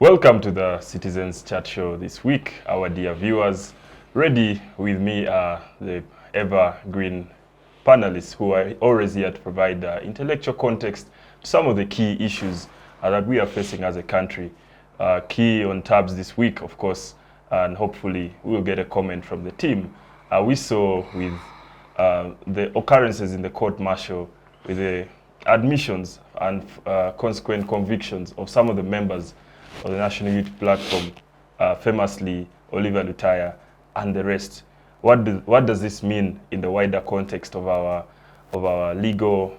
Welcome to the Citizens Chat Show this week, our dear viewers. Ready with me are the evergreen panelists who are always here to provide intellectual context to some of the key issues that we are facing as a country. Key on tabs this week, of course, and hopefully we'll get a comment from the team. We saw with the occurrences in the court-martial, with the admissions and consequent convictions of some of the members of the National Youth Platform, famously Oliver Lutaya and the rest. What does this mean in the wider context of our legal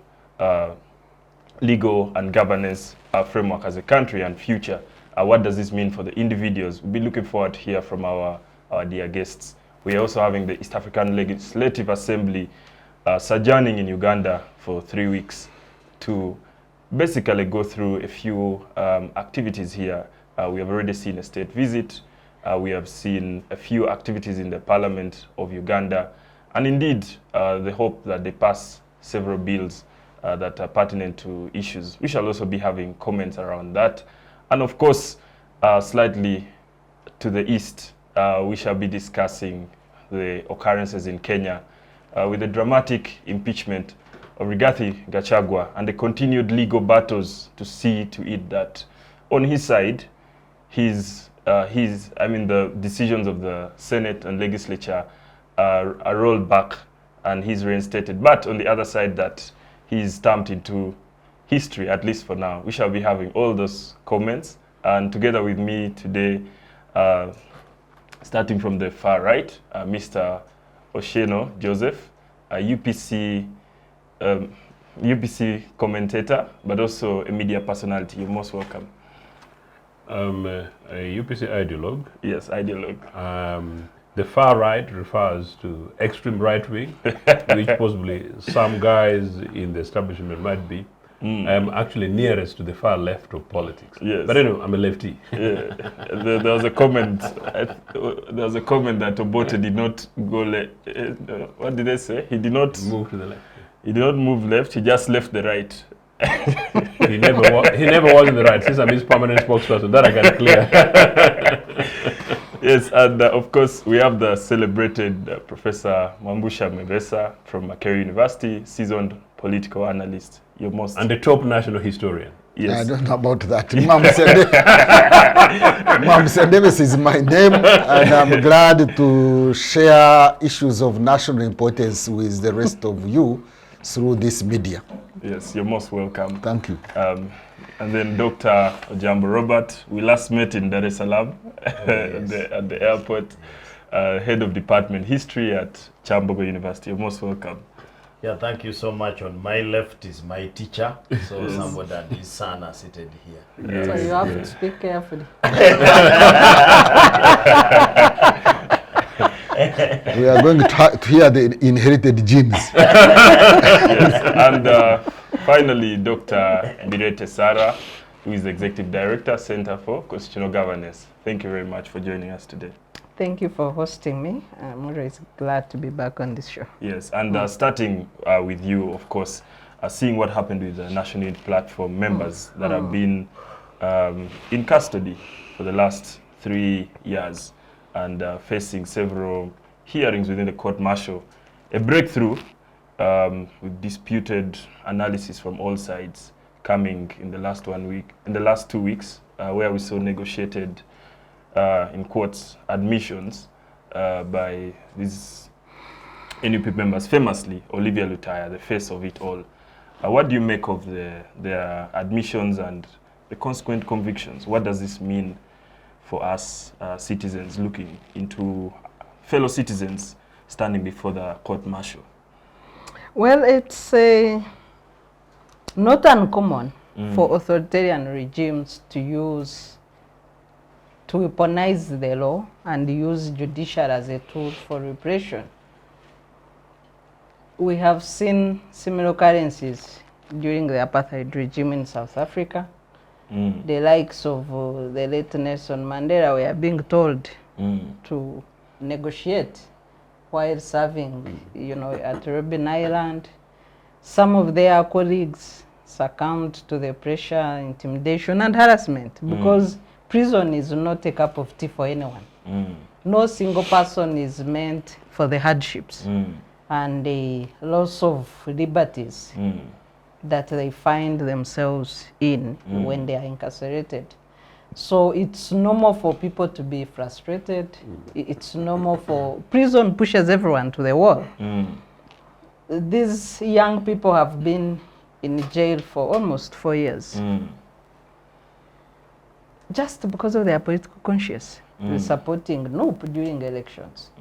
and governance framework as a country and future? What does this mean for the individuals? We'll be looking forward to hear from our dear guests. We are also having the East African Legislative Assembly sojourning in Uganda for 3 weeks to basically go through a few activities here. We have already seen a state visit. We have seen a few activities in the Parliament of Uganda. And indeed, the hope that they pass several bills that are pertinent to issues. We shall also be having comments around that. And of course, slightly to the east, we shall be discussing the occurrences in Kenya with the dramatic impeachment of Rigathi Gachagua and the continued legal battles to see to it that on his side, the decisions of the Senate and legislature are rolled back and he's reinstated. But on the other side, that he's stamped into history, at least for now. We shall be having all those comments. And together with me today, starting from the far right, Mr. Othieno Joseph, a UPC commentator, but also a media personality. You're most welcome. A UPC ideologue. Yes, ideologue. The far right refers to extreme right wing, which possibly some guys in the establishment might be. I'm actually nearest to the far left of politics. Yes. But anyway, I'm a lefty. Yeah. There was a comment. There was a comment that Obote did not go left. What did they say? He did not move to the left. He did not move left. He just left the right. He never was in the right. Since I'm his permanent spokesperson, that I can clear. Yes, and of course we have the celebrated Professor Mwambustya from Makerere University, seasoned political analyst. You're most and the top national historian. Yes. I don't know about that. Ndebesa is my name, and I'm glad to share issues of national importance with the rest of you through this media. Yes, you're most welcome. Thank you. And then Dr. Ojambo, we last met in Dar es Salaam at the airport, head of department history at Kyambogo University. You're most welcome. Yeah, thank you so much. On my left is my teacher, so somebody that his son are seated here. Yes. So you have to speak carefully. We are going to hear the inherited genes. Yes. And finally, Dr. Bireete Sarah, who is the Executive Director, Center for Constitutional Governance. Thank you very much for joining us today. Thank you for hosting me. I'm always glad to be back on this show. Yes, and starting with you, of course, seeing what happened with the National Youth Platform members that have been in custody for the last 3 years and facing several hearings within the court-martial. A breakthrough with disputed analysis from all sides coming in the last 2 weeks, where we saw negotiated in courts admissions by these NUP members, famously Oliver Lutaya, the face of it all. What do you make of their admissions and the consequent convictions? What does this mean for us citizens looking into fellow citizens standing before the court-martial? Well, it's not uncommon for authoritarian regimes to weaponize the law and use judicial as a tool for repression. We have seen similar occurrences during the apartheid regime in South Africa. The likes of the late Nelson Mandela were being told to negotiate while serving, at Robben Island. Some of their colleagues succumbed to the pressure, intimidation, and harassment because prison is not a cup of tea for anyone. No single person is meant for the hardships and the loss of liberties that they find themselves in when they are incarcerated. So it's normal for people to be frustrated. It's normal for prison pushes everyone to the wall. These young people have been in jail for almost 4 years. Just because of their political conscience, supporting NUP during elections.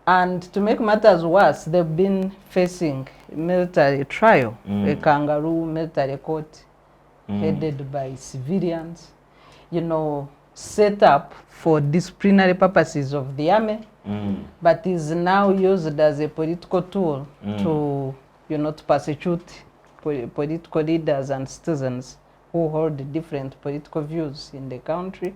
And to make matters worse, they've been facing military trial, a kangaroo military court headed by civilians, you know, set up for disciplinary purposes of the army, but is now used as a political tool to, you know, to persecute political leaders and citizens who hold different political views in the country.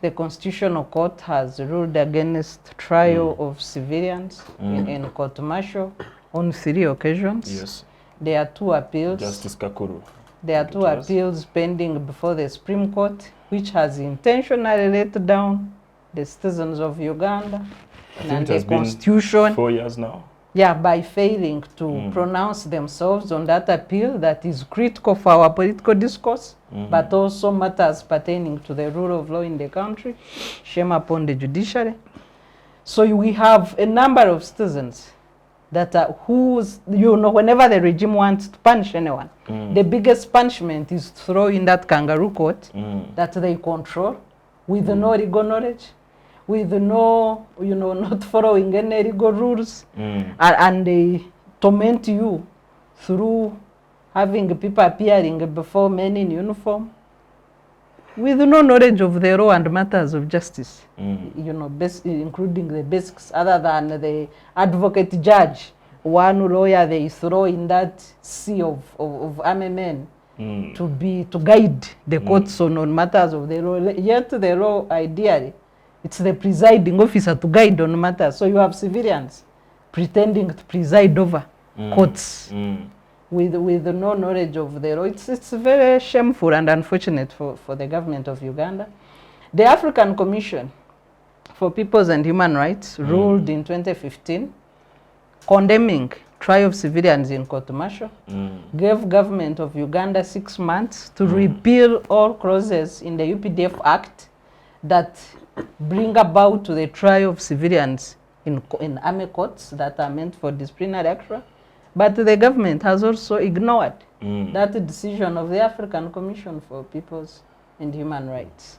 The Constitutional Court has ruled against trial of civilians in court martial on 3 occasions. Yes. There are 2 appeals. Justice Kakuru. There are 2 appeals pending before the Supreme Court, which has intentionally let down the citizens of Uganda and the Constitution. 4 years now. Yeah, by failing to pronounce themselves on that appeal that is critical for our political discourse, but also matters pertaining to the rule of law in the country. Shame upon the judiciary. So we have a number of citizens that are whose, you know, whenever the regime wants to punish anyone, the biggest punishment is to throw in that kangaroo court that they control with no legal knowledge, with no, you know, not following any legal rules, and they torment you through having people appearing before men in uniform with no knowledge of the law and matters of justice, you know, including the basics other than the advocate judge, one lawyer they throw in that sea of army men to guide the courts on matters of the law. Yet the law, ideally, it's the presiding officer to guide on matters. So you have civilians pretending to preside over courts with no knowledge of the law. It's very shameful and unfortunate for the government of Uganda. The African Commission for Peoples and Human Rights ruled in 2015 condemning trial of civilians in court martial, gave government of Uganda 6 months to repeal all clauses in the UPDF Act that bring about to the trial of civilians in army courts that are meant for disciplinary action. But the government has also ignored that decision of the African Commission for Peoples and Human Rights.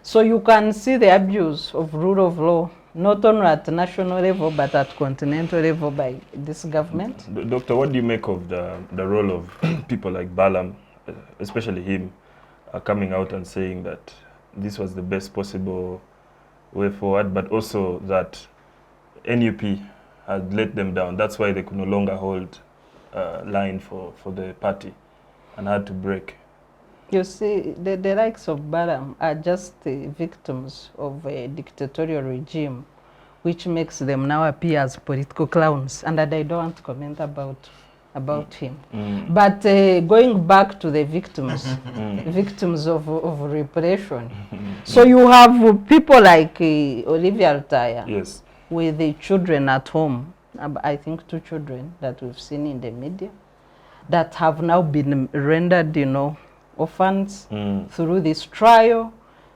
So you can see the abuse of rule of law, not only at national level, but at continental level by this government. Doctor, what do you make of the role of people like Balam, especially him, coming out and saying that this was the best possible way forward, but also that NUP had let them down? That's why they could no longer hold line for the party and had to break. You see, the likes of Balam are just victims of a dictatorial regime, which makes them now appear as political clowns, and that I don't want to comment about him. But going back to the victims, victims of repression. So you have people like Olivia Altaya, Yes. with the children at home, I think 2 children that we've seen in the media, that have now been rendered, you know, orphans through this trial,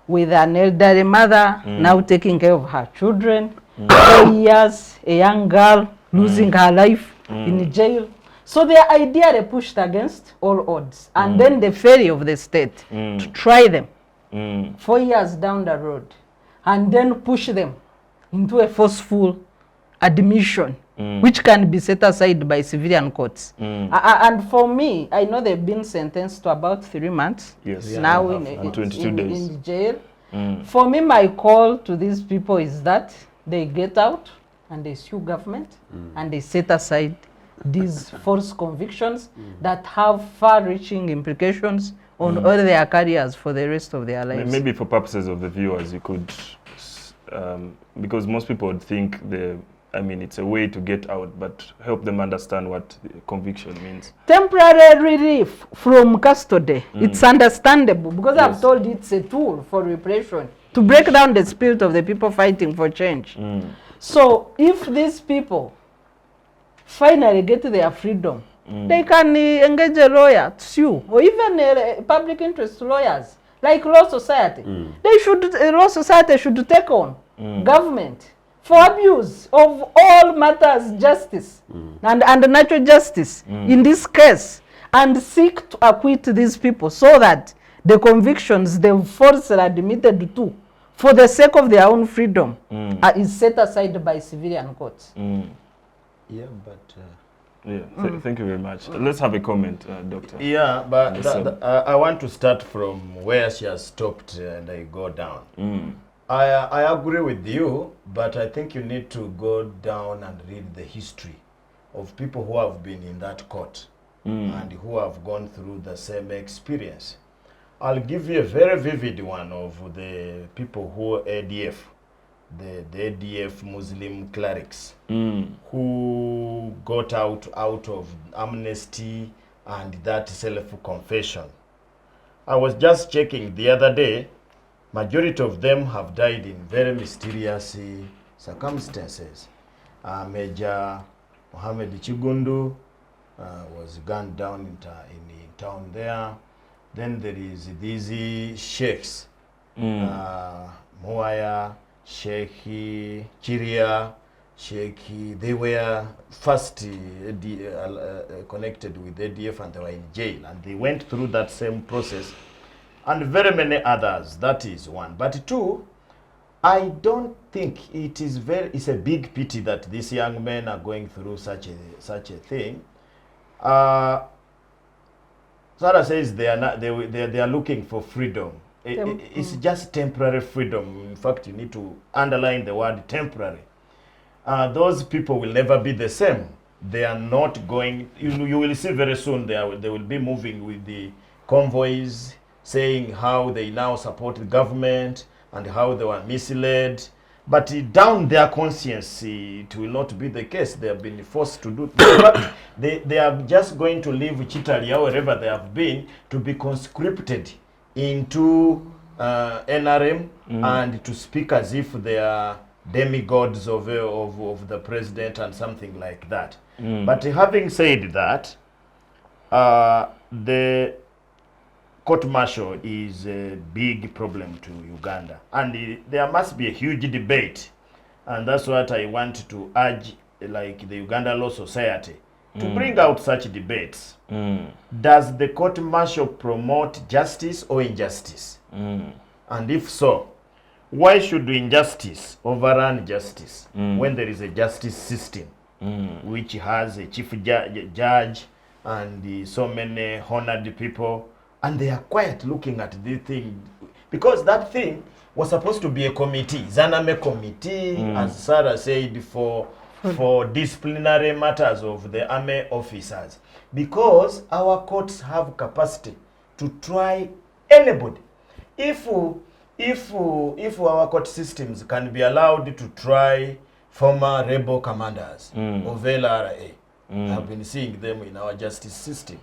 with an elderly mother now taking care of her children, 4 years, a young girl losing her life in jail. So they are ideally pushed against all odds. And then the failure of the state to try them 4 years down the road and then push them into a forceful admission, which can be set aside by civilian courts. And for me, I know they've been sentenced to about 3 months. Yes. Now And 22 days. in jail. For me, my call to these people is that they get out and they sue government and they set aside these false convictions that have far-reaching implications on all their careers for the rest of their lives. Maybe for purposes of the viewers, you could, because most people would think the I mean, it's a way to get out, but help them understand what conviction means. Temporary relief from custody, it's understandable because I've told you it's a tool for repression to break down the spirit of the people fighting for change. So if these people finally get their freedom, they can engage a lawyer to sue, or even public interest lawyers, like Law Society. Law Society should take on government for abuse of all matters justice and natural justice in this case, and seek to acquit these people so that the convictions they've falsely admitted to for the sake of their own freedom is set aside by civilian courts. Yeah, but... Thank you very much. Let's have a comment, Doctor. Yeah, but I want to start from where she has stopped and I go down. I agree with you, but I think you need to go down and read the history of people who have been in that court and who have gone through the same experience. I'll give you a very vivid one of the people who ADF, the ADF Muslim clerics, who got out of amnesty and that self-confession. I was just checking the other day, majority of them have died in very mysterious circumstances. Major Mohammed Chigundu was gunned down in town there. Then there is these sheikhs, Muaya, Sheikh Chiria, Sheikh, they were first connected with ADF and they were in jail, and they went through that same process, and very many others. That is one. But two, I don't think it's a big pity that these young men are going through such a thing. Sarah says they are looking for freedom. It's just temporary freedom. In fact, you need to underline the word temporary. Those people will never be the same. They are not going. You will see very soon they will be moving with the convoys, saying how they now support the government and how they were misled. But down their conscience, it will not be the case. They have been forced to do. They are just going to leave Chitalia, wherever they have been, to be conscripted into NRM and to speak as if they are demigods of the president and something like that. But having said that, the court-martial is a big problem to Uganda, and there must be a huge debate, and that's what I want to urge, like the Uganda Law Society, to bring out such debates. Does the court-martial promote justice or injustice? And if so, why should injustice overrun justice when there is a justice system which has a chief judge and so many honored people, and they are quiet looking at the thing? Because that thing was supposed to be a committee, Zaname committee, as Sarah said, for disciplinary matters of the army officers. Because our courts have capacity to try anybody. If our court systems can be allowed to try former rebel commanders of LRA, I've been seeing them in our justice system.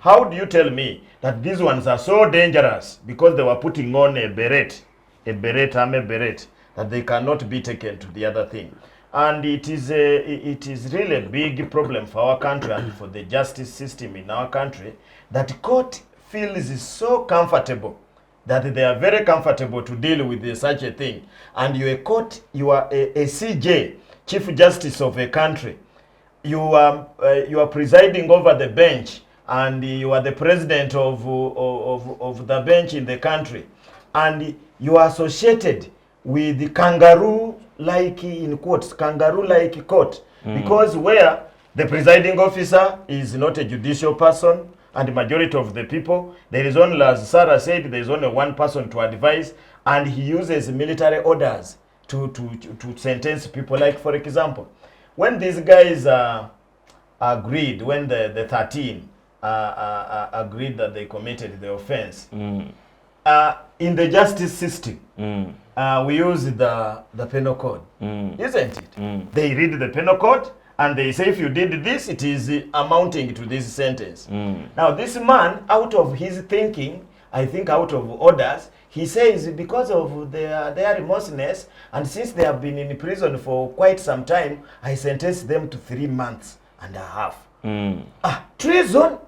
How do you tell me that these ones are so dangerous because they were putting on a beret, army beret, that they cannot be taken to the other thing? And it is really a big problem for our country and for the justice system in our country, that court feels so comfortable, that they are very comfortable to deal with such a thing. And you are court, you are a CJ, Chief Justice of a country. You are presiding over the bench, and you are the president of the bench in the country, and you are associated with the kangaroo-like, in quotes, kangaroo-like court, because where the presiding officer is not a judicial person, and the majority of the people, there is only, as Sarah said, there is only one person to advise, and he uses military orders to sentence people. Like, for example, when these guys agreed, when the 13 agreed that they committed the offense, in the justice system, we use the penal code, isn't it? They read the penal code and they say if you did this, it is amounting to this sentence. Now this man, out of his thinking, I think out of orders, he says because of their remorselessness and since they have been in prison for quite some time, I sentenced them to 3 months and a half. Treason?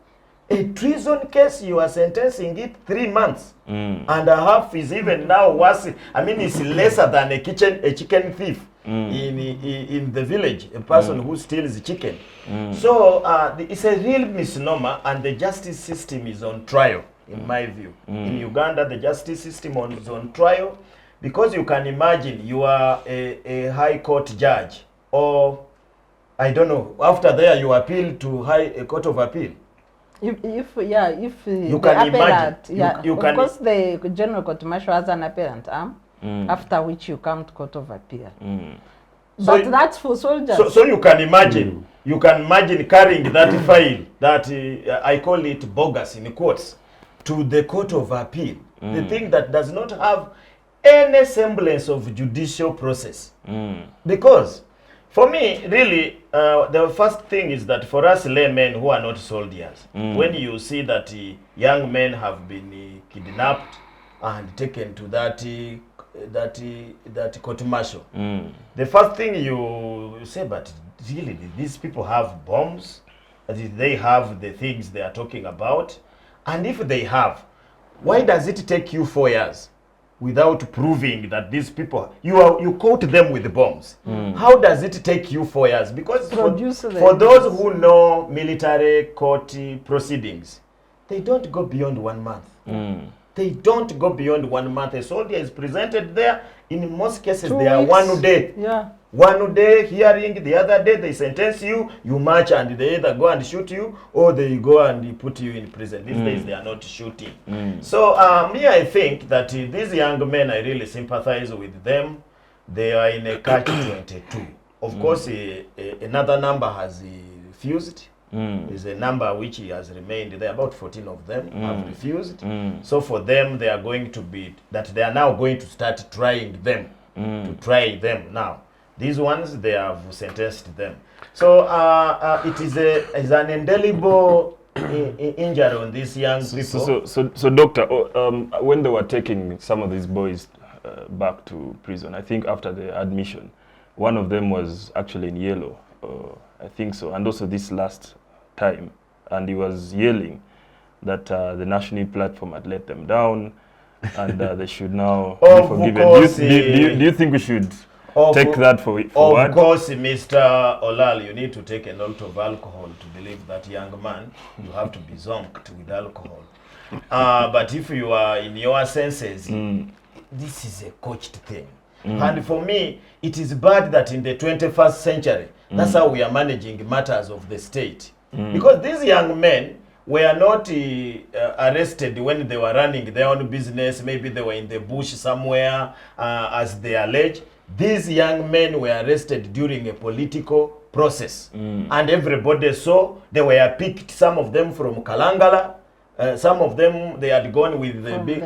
A treason case, you are sentencing it 3 months and a half is even now worse. I mean, it's lesser than a chicken thief in the village, a person who steals chicken. So it's a real misnomer, and the justice system is on trial, in my view. In Uganda, the justice system is on trial because you can imagine you are a high court judge, or I don't know, after there you appeal to a court of appeal. If You the can appellant, imagine. of course the general court martial has an appellant arm, after which you come to court of appeal. But So that's for soldiers. So you can imagine, you can imagine carrying that file that I call it bogus in quotes to the court of appeal. The thing that does not have any semblance of judicial process. Because for me, really, the first thing is that for us laymen who are not soldiers, when you see that young men have been kidnapped and taken to that court martial, the first thing you say, but really, did these people have bombs? Did they have the things they are talking about? And if they have, why does it take you 4 years without proving that these people, you quote them with the bombs? How does it take you 4 years? Because for those who know military court proceedings, they don't go beyond 1 month. They don't go beyond 1 month. A soldier is presented there. In most cases, they are 1 day. Yeah. 1 day hearing, the other day they sentence you, you march and they either go and shoot you or they go and put you in prison. These days they are not shooting. So me, I think that these young men, I really sympathize with them. They are in a catch-22. Of course, another number has refused. There's a number which has remained there. About 14 of them have refused. So for them, they are going to be, that they are now going to start trying them, to try them now. These ones, they have sentenced them. So it is an indelible injury on these young people. So doctor, when they were taking some of these boys back to prison, I think after the admission, one of them was actually in yellow, I think so, and also this last time, and he was yelling that the national platform had let them down, and they should now be forgiven. Do you think we should take that forward? Of course, Mr. Olaa, you need to take a lot of alcohol to believe that young man. You have to be zonked with alcohol. But if you are in your senses, this is a coached thing. And for me, it is bad that in the 21st century, that's how we are managing matters of the state. Because these young men were not arrested when they were running their own business. Maybe they were in the bush somewhere, as they allege. These young men were arrested during a political process. And everybody saw they were picked, some of them from Kalangala, some of them they had gone with the big,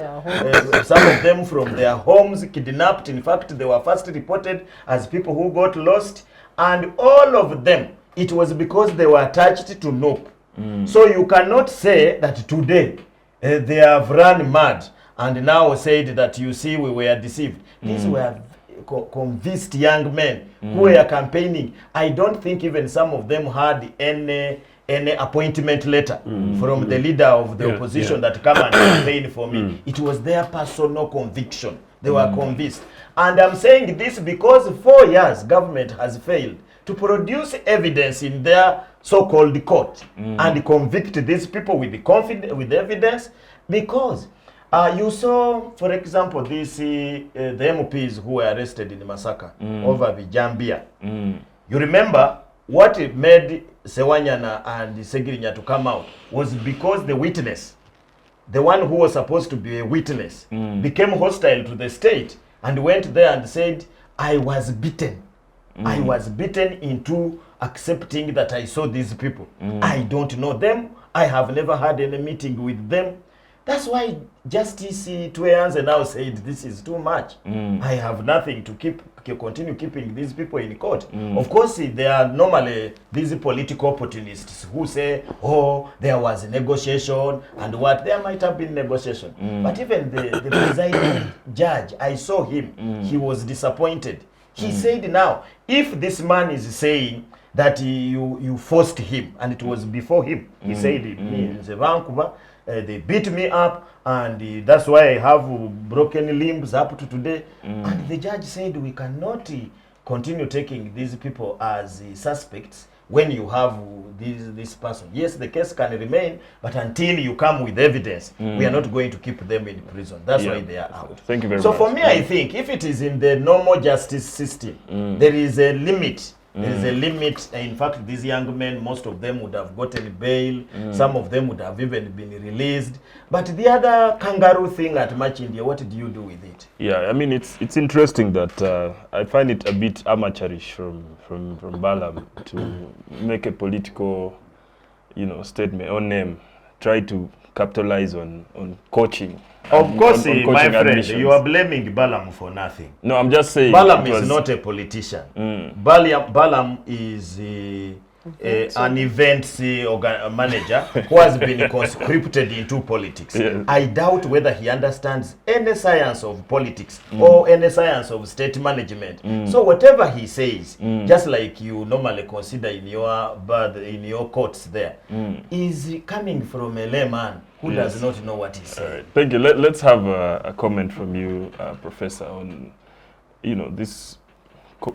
some of them from their homes, kidnapped. In fact, they were first reported as people who got lost. And all of them, it was because they were attached to NUP. So you cannot say that today they have run mad and now said that, you see, we were deceived. These were convinced young men who were campaigning. I don't think even some of them had any appointment letter from the leader of the opposition that come and campaign for me. It was their personal conviction. They were convinced. And I'm saying this because 4 years government has failed to produce evidence in their so-called court and convict these people with with evidence. Because you saw, for example, the MPs who were arrested in Masaka over Vijambia. You remember what made Sewanyana and Segirinya to come out was because the witness, the one who was supposed to be a witness, became hostile to the state and went there and said, I was beaten. I was beaten into accepting that I saw these people. I don't know them. I have never had any meeting with them. That's why Justice Tweanze now said this is too much. I have nothing to continue keeping these people in court. Of course, there are normally these political opportunists who say, oh, there was a negotiation and what, there might have been negotiation. But even the presiding judge, I saw him, he was disappointed. He said now, if this man is saying that you forced him, and it was before him, he said, me in Vancouver, they beat me up, and that's why I have broken limbs up to today. And the judge said we cannot continue taking these people as suspects when you have this person. Yes, the case can remain, but until you come with evidence, we are not going to keep them in prison. That's why they are out. Thank you very much. So for me, I think if it is in the normal justice system, there is a limit. There is a limit. In fact, these young men, most of them would have gotten bail. Some of them would have even been released. But the other kangaroo thing at March India, what do you do with it? Yeah, I mean, it's interesting that I find it a bit amateurish from Balam to make a political, statement or name, try to capitalize on coaching. Of course, on my friend, admissions. you are blaming Balaam for nothing. No, I'm just saying. Balaam is not a politician. Balaam is an events manager who has been conscripted into politics. Yes. I doubt whether he understands any science of politics or any science of state management. So whatever he says, just like you normally consider in your courts there, is coming from a layman who does not know what he's saying. Right. Thank you. Let's have a comment from you, Professor, on this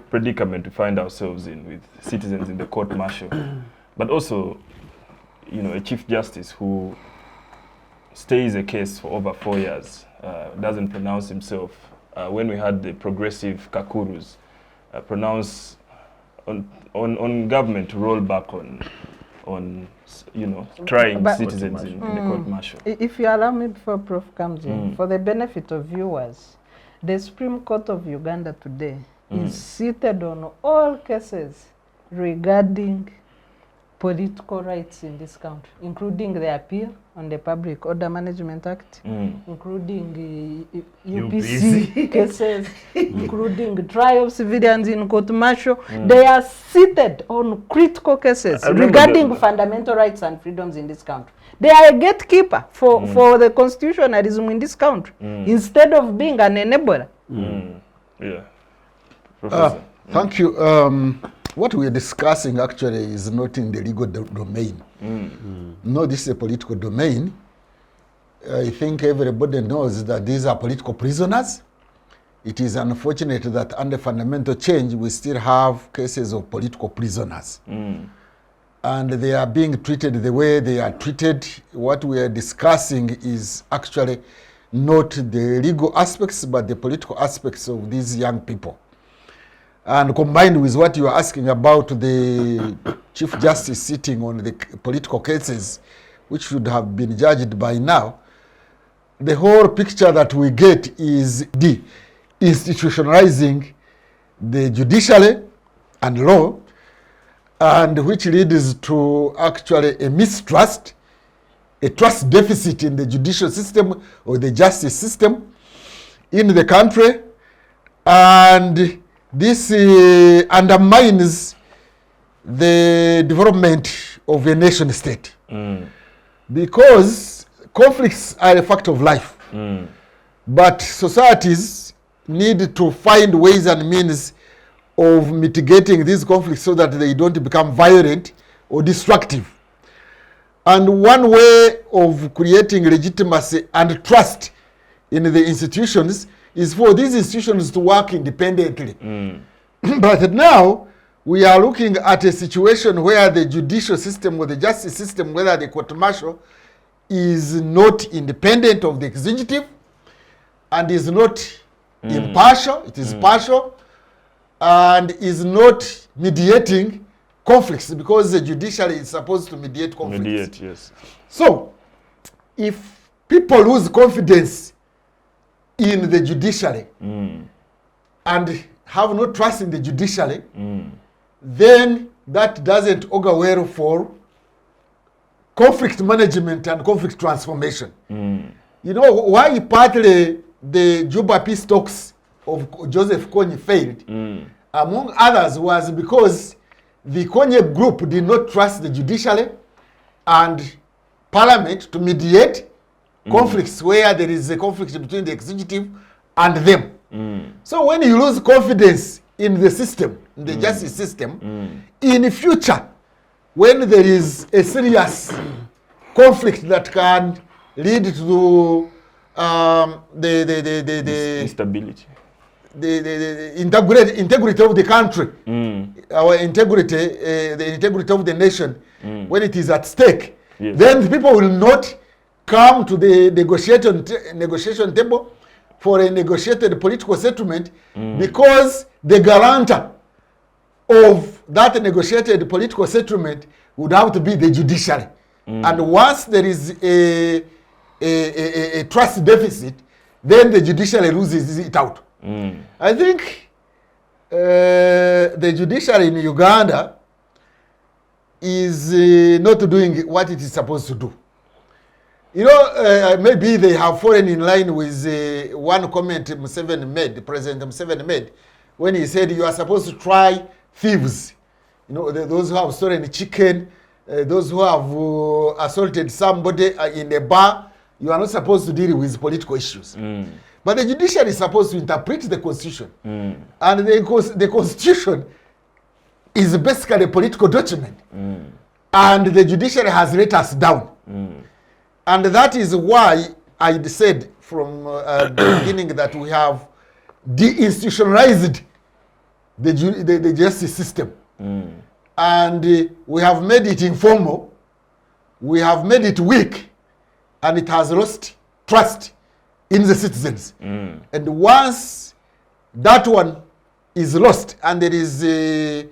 predicament we find ourselves in with citizens in the court-martial, but also, a Chief Justice who stays a case for over 4 years, doesn't pronounce himself. When we had the progressive Kakurus pronounce on government to roll back on trying citizens in the court-martial. If you allow me before Prof comes in, for the benefit of viewers, the Supreme Court of Uganda today is seated on all cases regarding political rights in this country, including the appeal on the Public Order Management Act, including UPC cases, including trial of civilians in court-martial. They are seated on critical cases regarding fundamental rights and freedoms in this country. They are a gatekeeper for the constitutionalism in this country, instead of being an enabler. Yeah. Professor. Thank you. What we are discussing actually is not in the legal domain. No, this is a political domain. I think everybody knows that these are political prisoners. It is unfortunate that under fundamental change, we still have cases of political prisoners. And they are being treated the way they are treated. What we are discussing is actually not the legal aspects, but the political aspects of these young people. And combined with what you are asking about the Chief Justice sitting on the political cases, which should have been judged by now, the whole picture that we get is the institutionalizing the judiciary and law, and which leads to actually a mistrust, a trust deficit in the judicial system or the justice system in the country, and this undermines the development of a nation state. Because conflicts are a fact of life. But societies need to find ways and means of mitigating these conflicts so that they don't become violent or destructive. And one way of creating legitimacy and trust in the institutions is for these institutions to work independently. But now we are looking at a situation where the judicial system or the justice system, whether the court-martial, is not independent of the executive and is not impartial, it is partial, and is not mediating conflicts, because the judiciary is supposed to mediate conflicts. Mediate, yes. So, if people lose confidence in the judiciary and have no trust in the judiciary, then that doesn't augur well for conflict management and conflict transformation. You know why partly the Juba peace talks of Joseph Kony failed, among others, was because the Kony group did not trust the judiciary and parliament to mediate conflicts where there is a conflict between the executive and them. So when you lose confidence in the system, in the justice system, in the future, when there is a serious conflict that can lead to the instability, the integrity of the country, our integrity, the integrity of the nation, when it is at stake, then the people will not come to the negotiation table for a negotiated political settlement, because the guarantor of that negotiated political settlement would have to be the judiciary. And once there is a trust deficit, then the judiciary loses it out. I think the judiciary in Uganda is not doing what it is supposed to do. You know, maybe they have fallen in line with one comment Museveni made, President Museveni made, when he said you are supposed to try thieves. You know, those who have stolen chicken, those who have assaulted somebody in a bar. You are not supposed to deal with political issues. But the judiciary is supposed to interpret the constitution. And the constitution is basically a political document. And the judiciary has let us down. And that is why I said from the beginning that we have deinstitutionalized the justice system. And we have made it informal. We have made it weak. And it has lost trust in the citizens. And once that one is lost and there is a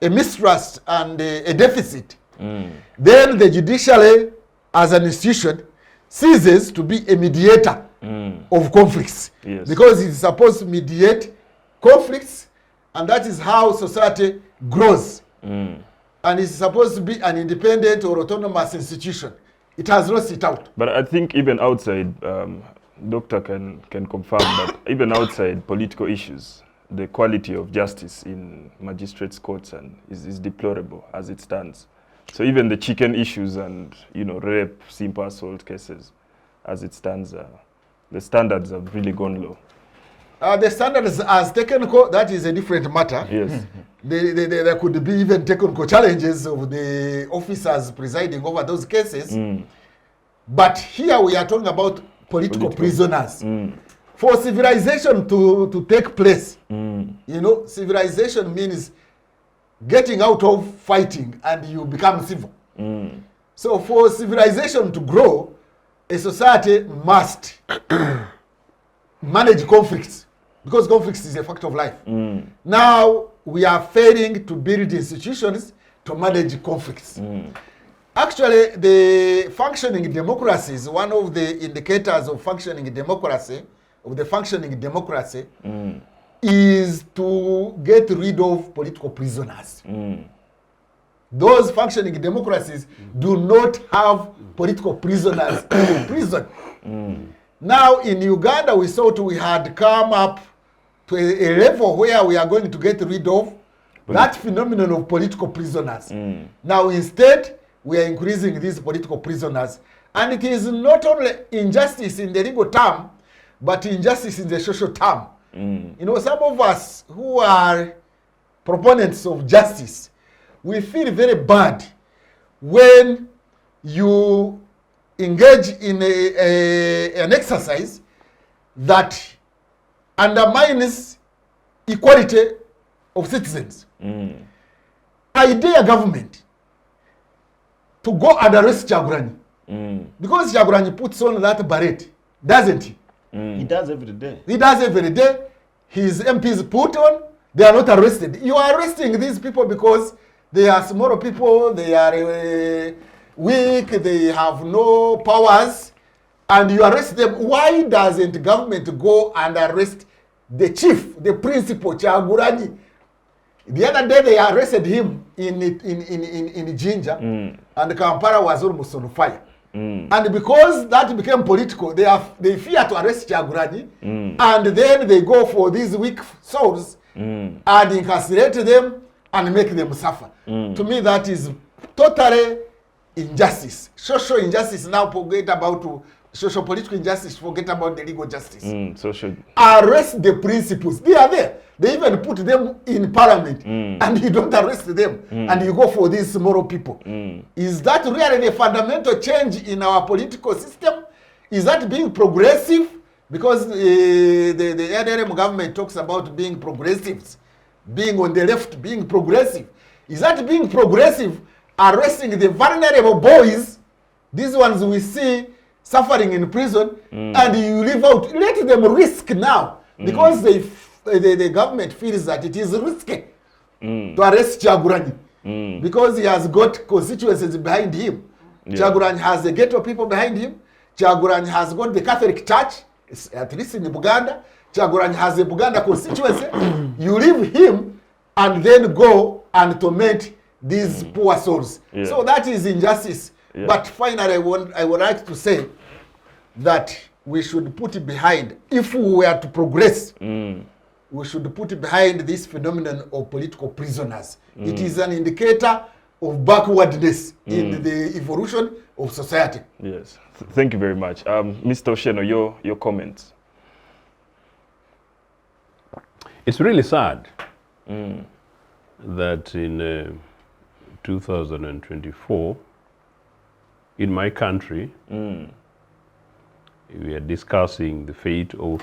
mistrust and a deficit, then the judiciary as an institution ceases to be a mediator of conflicts. Because it's supposed to mediate conflicts, and that is how society grows. And it's supposed to be an independent or autonomous institution. It has lost it out. But I think even outside, Doctor can confirm that even outside political issues, the quality of justice in magistrates' courts is deplorable as it stands. So even the chicken issues and, you know, rape, simple assault cases, as it stands, the standards have really gone low. The standards as technical, that is a different matter. Yes. There could be even technical challenges of the officers presiding over those cases. But here we are talking about political prisoners. For civilization to take place, you know, civilization means getting out of fighting and you become civil. So for civilization to grow, a society must manage conflicts, because conflicts is a fact of life. Now we are failing to build institutions to manage conflicts. Actually, the functioning democracy is one of the indicators of functioning democracy, is to get rid of political prisoners. Those functioning democracies do not have political prisoners in prison. Now in Uganda, we thought we had come up to a level where we are going to get rid of that phenomenon of political prisoners. Now instead, we are increasing these political prisoners. And it is not only injustice in the legal term, but injustice in the social term. You know, some of us who are proponents of justice, we feel very bad when you engage in an exercise that undermines equality of citizens. I dare government to go and arrest Kyagulanyi. Because Kyagulanyi puts on that Bireete, doesn't he? He does every day. He does every day. His MPs put on, they are not arrested. You are arresting these people because they are small people, they are weak, they have no powers, and you arrest them. Why doesn't government go and arrest the chief, the principal, Kyagulanyi? The other day they arrested him in Jinja and Kampala was almost on fire. And because that became political, they fear to arrest Kyagulanyi, and then they go for these weak souls and incarcerate them and make them suffer. To me, that is totally injustice. Social injustice, now forget about social political injustice, forget about the legal justice. Arrest the principles. They are there. They even put them in parliament, and you don't arrest them, and you go for these moral people. Is that really the fundamental change in our political system? Is that being progressive? Because the NRM government talks about being progressives, being on the left, being progressive. Is that being progressive, arresting the vulnerable boys, these ones we see suffering in prison, and you leave out, let them risk now, because the government feels that it is risky to arrest Kyagulanyi, because he has got constituencies behind him. Kyagulanyi has the ghetto people behind him. Kyagulanyi has got the Catholic Church, at least in Buganda. Kyagulanyi has a Buganda constituency. You leave him and then go and torment these poor souls. So that is injustice. But finally, I would like to say that we should put it behind, if we were to progress, we should put it behind this phenomenon of political prisoners. It is an indicator of backwardness in the evolution of society. Yes, thank you very much. Mr. Othieno, your comments. It's really sad that in 2024, in my country, we are discussing the fate of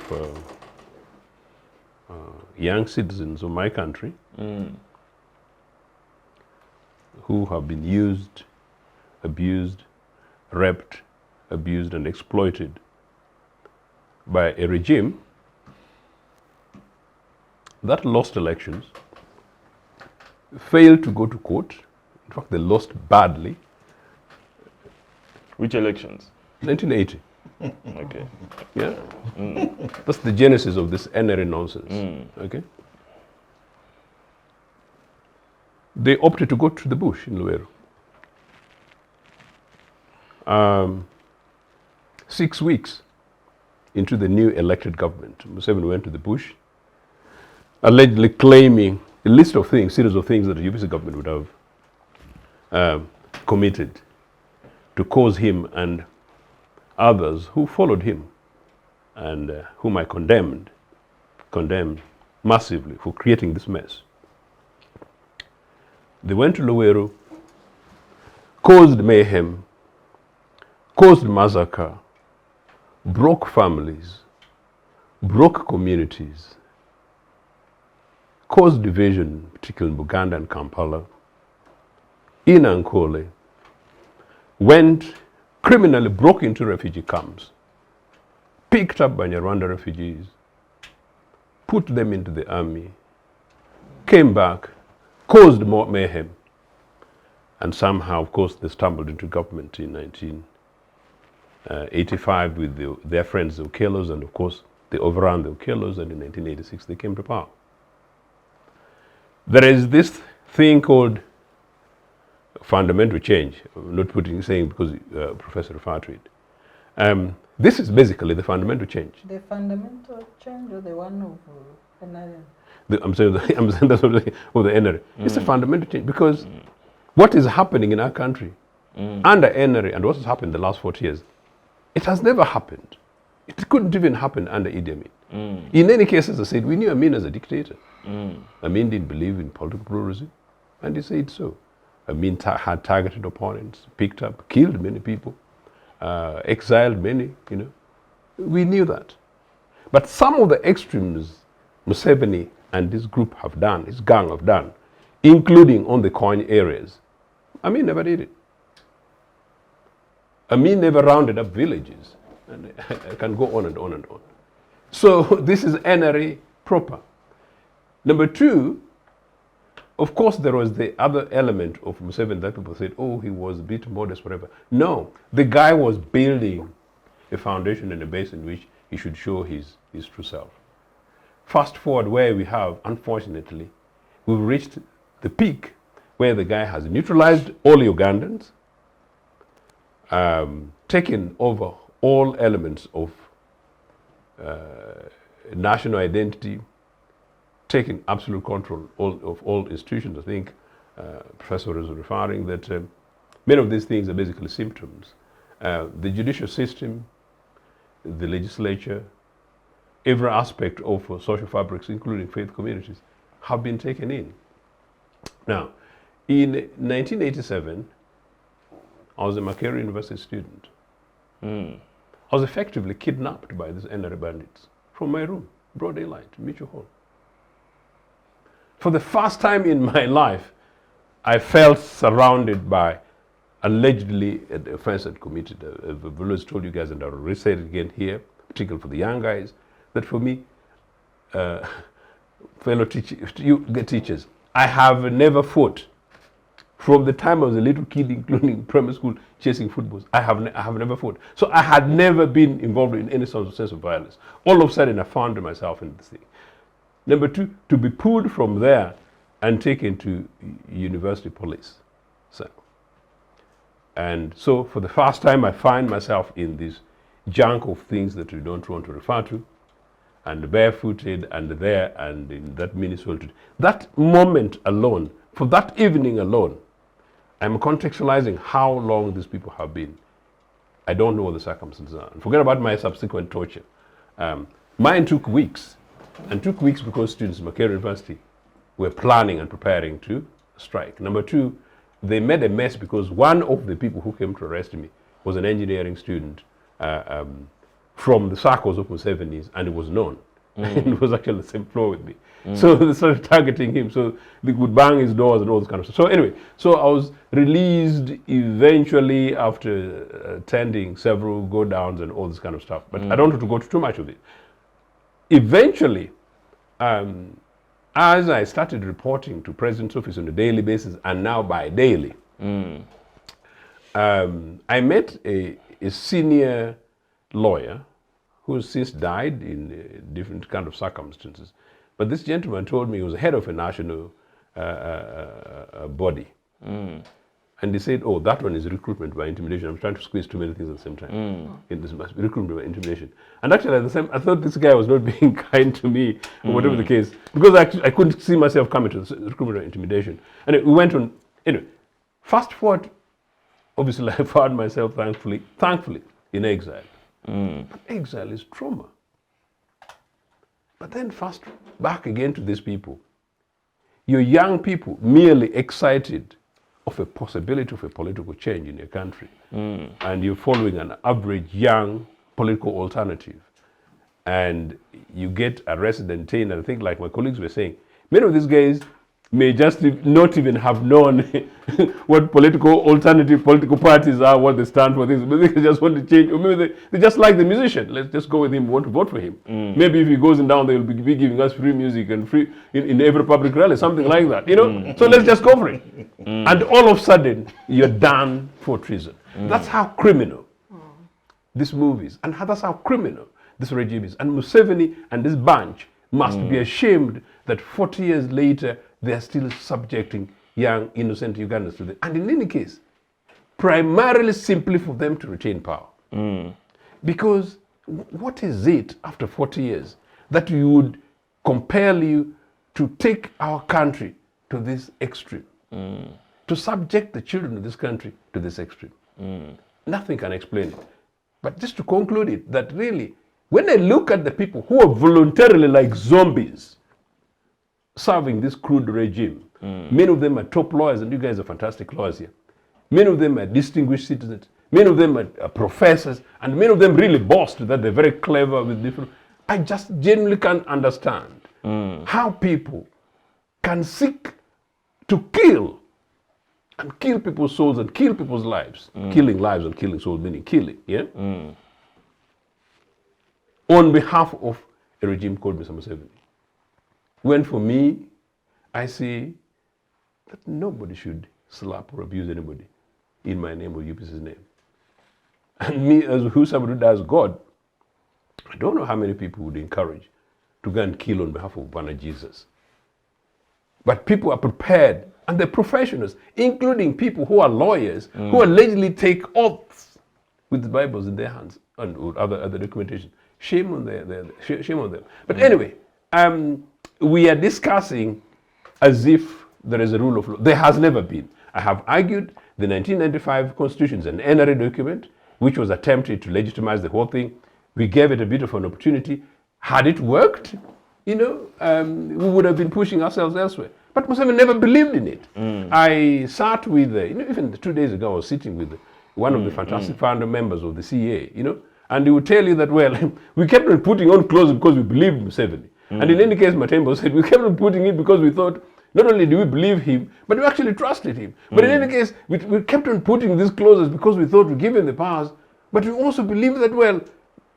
young citizens of my country who have been used, abused, raped, abused, and exploited by a regime that lost elections, failed to go to court. In fact, they lost badly. Which elections? 1980. Okay. Yeah. That's the genesis of this NRA nonsense. Okay. They opted to go to the bush in Luweero. 6 weeks into the new elected government, Museveni went to the bush, allegedly claiming a list of things, series of things that the UPC government would have committed to cause him and others who followed him and whom I condemned massively for creating this mess. They went to Luweero, caused mayhem, caused massacre, broke families, broke communities, caused division, particularly in Buganda and Kampala, in Ankole, went criminally broke into refugee camps, picked up by Rwanda refugees, put them into the army, came back, caused more mayhem, and somehow, of course, they stumbled into government in 1985 with their friends, the Okelos, and of course, they overran the Okelos, and in 1986, they came to power. There is this thing called fundamental change. I'm not saying because Professor referred to it. This is basically the fundamental change. The fundamental change or the one of NRM? I'm saying that's what I'm saying, of the NRA. It's a fundamental change because what is happening in our country under NRA and what has happened in the last 40 years, it has never happened. It couldn't even happen under Idi Amin. In any case, as I said, we knew Amin as a dictator. Amin didn't believe in political pluralism, and he said so. Amin had targeted opponents, picked up, killed many people, exiled many, you know. We knew that. But some of the extremes Museveni and this group have done, his gang have done, including on the coin areas, Amin never did it. Amin never rounded up villages. And I can go on and on and on. So this is NRA proper. Number two, of course, there was the other element of Museveni that people said, oh, he was a bit modest, whatever. No, the guy was building a foundation and a base in which he should show his true self. Fast forward where we have, unfortunately, we've reached the peak where the guy has neutralized all Ugandans, taken over all elements of national identity, taking absolute control of all institutions. I think Professor was referring that many of these things are basically symptoms. The judicial system, the legislature, every aspect of social fabrics, including faith communities, have been taken in. Now, in 1987, I was a Makerere University student. I was effectively kidnapped by these NRA bandits from my room, broad daylight, Mitchell Hall. For the first time in my life, I felt surrounded by allegedly an offense I'd committed. I've always told you guys, and I'll resay it again here, particularly for the young guys, that for me, fellow teachers, I have never fought. From the time I was a little kid, including primary school, chasing footballs, I have never fought. So I had never been involved in any sort of sense of violence. All of a sudden, I found myself in this thing. Number two, to be pulled from there and taken to university police cell. And so for the first time, I find myself in this junk of things that we don't want to refer to, and barefooted, and there, and in that mini solitude. That moment alone, for that evening alone, I'm contextualizing how long these people have been. I don't know what the circumstances are. And forget about my subsequent torture. Mine took weeks, and took weeks because students at Makerere University were planning and preparing to strike. Number two, they made a mess because one of the people who came to arrest me was an engineering student from the circles of Museveni's, and it was known. And it was actually on the same floor with me. So they started targeting him, so they would bang his doors and all this kind of stuff. So anyway, so I was released eventually after attending several go-downs and all this kind of stuff. But I don't want to go to too much of it. Eventually, as I started reporting to President's office on a daily basis, and now bi-daily, I met a senior lawyer who has since died in different kind of circumstances. But this gentleman told me he was head of a national body. And he said, oh, that one is recruitment by intimidation. I'm trying to squeeze too many things at the same time. In this recruitment by intimidation. And actually, at the same, I thought this guy was not being kind to me, or whatever the case, because I couldn't see myself coming to this recruitment by intimidation. And we went on, anyway, fast forward, obviously I found myself thankfully, in exile. But exile is trauma. But then fast back again to these people. You're young people merely excited of a possibility of a political change in your country. And you're following an average young political alternative. And you get arrested and detained. And I think, like my colleagues were saying, many of these guys may just not even have known what alternative political parties are, what they stand for, things, but they just want to change. Or maybe they just like the musician. Let's just go with him, want to vote for him. Maybe if he goes down, they'll be giving us free music and free in every public rally, something like that, you know? So let's just go for it. And all of a sudden, you're done for treason. That's how criminal this movie is, and that's how criminal this regime is. And Museveni and this bunch must be ashamed that 40 years later, they are still subjecting young, innocent Ugandans to this. And in any case, primarily simply for them to retain power. Because what is it after 40 years that would compel you to take our country to this extreme? To subject the children of this country to this extreme? Nothing can explain it. But just to conclude it, that really, when I look at the people who are voluntarily like zombies, serving this crude regime. Many of them are top lawyers, and you guys are fantastic lawyers here. Many of them are distinguished citizens. Many of them are professors, and many of them really boast that they're very clever with different. I just genuinely can't understand how people can seek to kill and kill people's souls and kill people's lives. Killing lives and killing souls, meaning killing, yeah? On behalf of a regime called Mr. Museveni. When for me, I see that nobody should slap or abuse anybody in my name or UPC's name. And me, as who somebody who does God, I don't know how many people would encourage to go and kill on behalf of Bwana Jesus. But people are prepared, and they're professionals, including people who are lawyers, who allegedly take oaths with the Bibles in their hands and with other documentation. Shame on shame on them. But anyway, we are discussing as if there is a rule of law. There has never been. I have argued the 1995 Constitution is an NRA document which was attempted to legitimize the whole thing. We gave it a bit of an opportunity. Had it worked, we would have been pushing ourselves elsewhere. But Museveni never believed in it. I sat with, even 2 days ago, I was sitting with one of the fantastic founder members of the CA, and he would tell you that, well, we kept on putting on clauses because we believed Museveni. And in any case, Matembo said, we kept on putting it because we thought, not only do we believe him, but we actually trusted him. But in any case, we kept on putting these clauses because we thought we give him the powers, but we also believe that, well,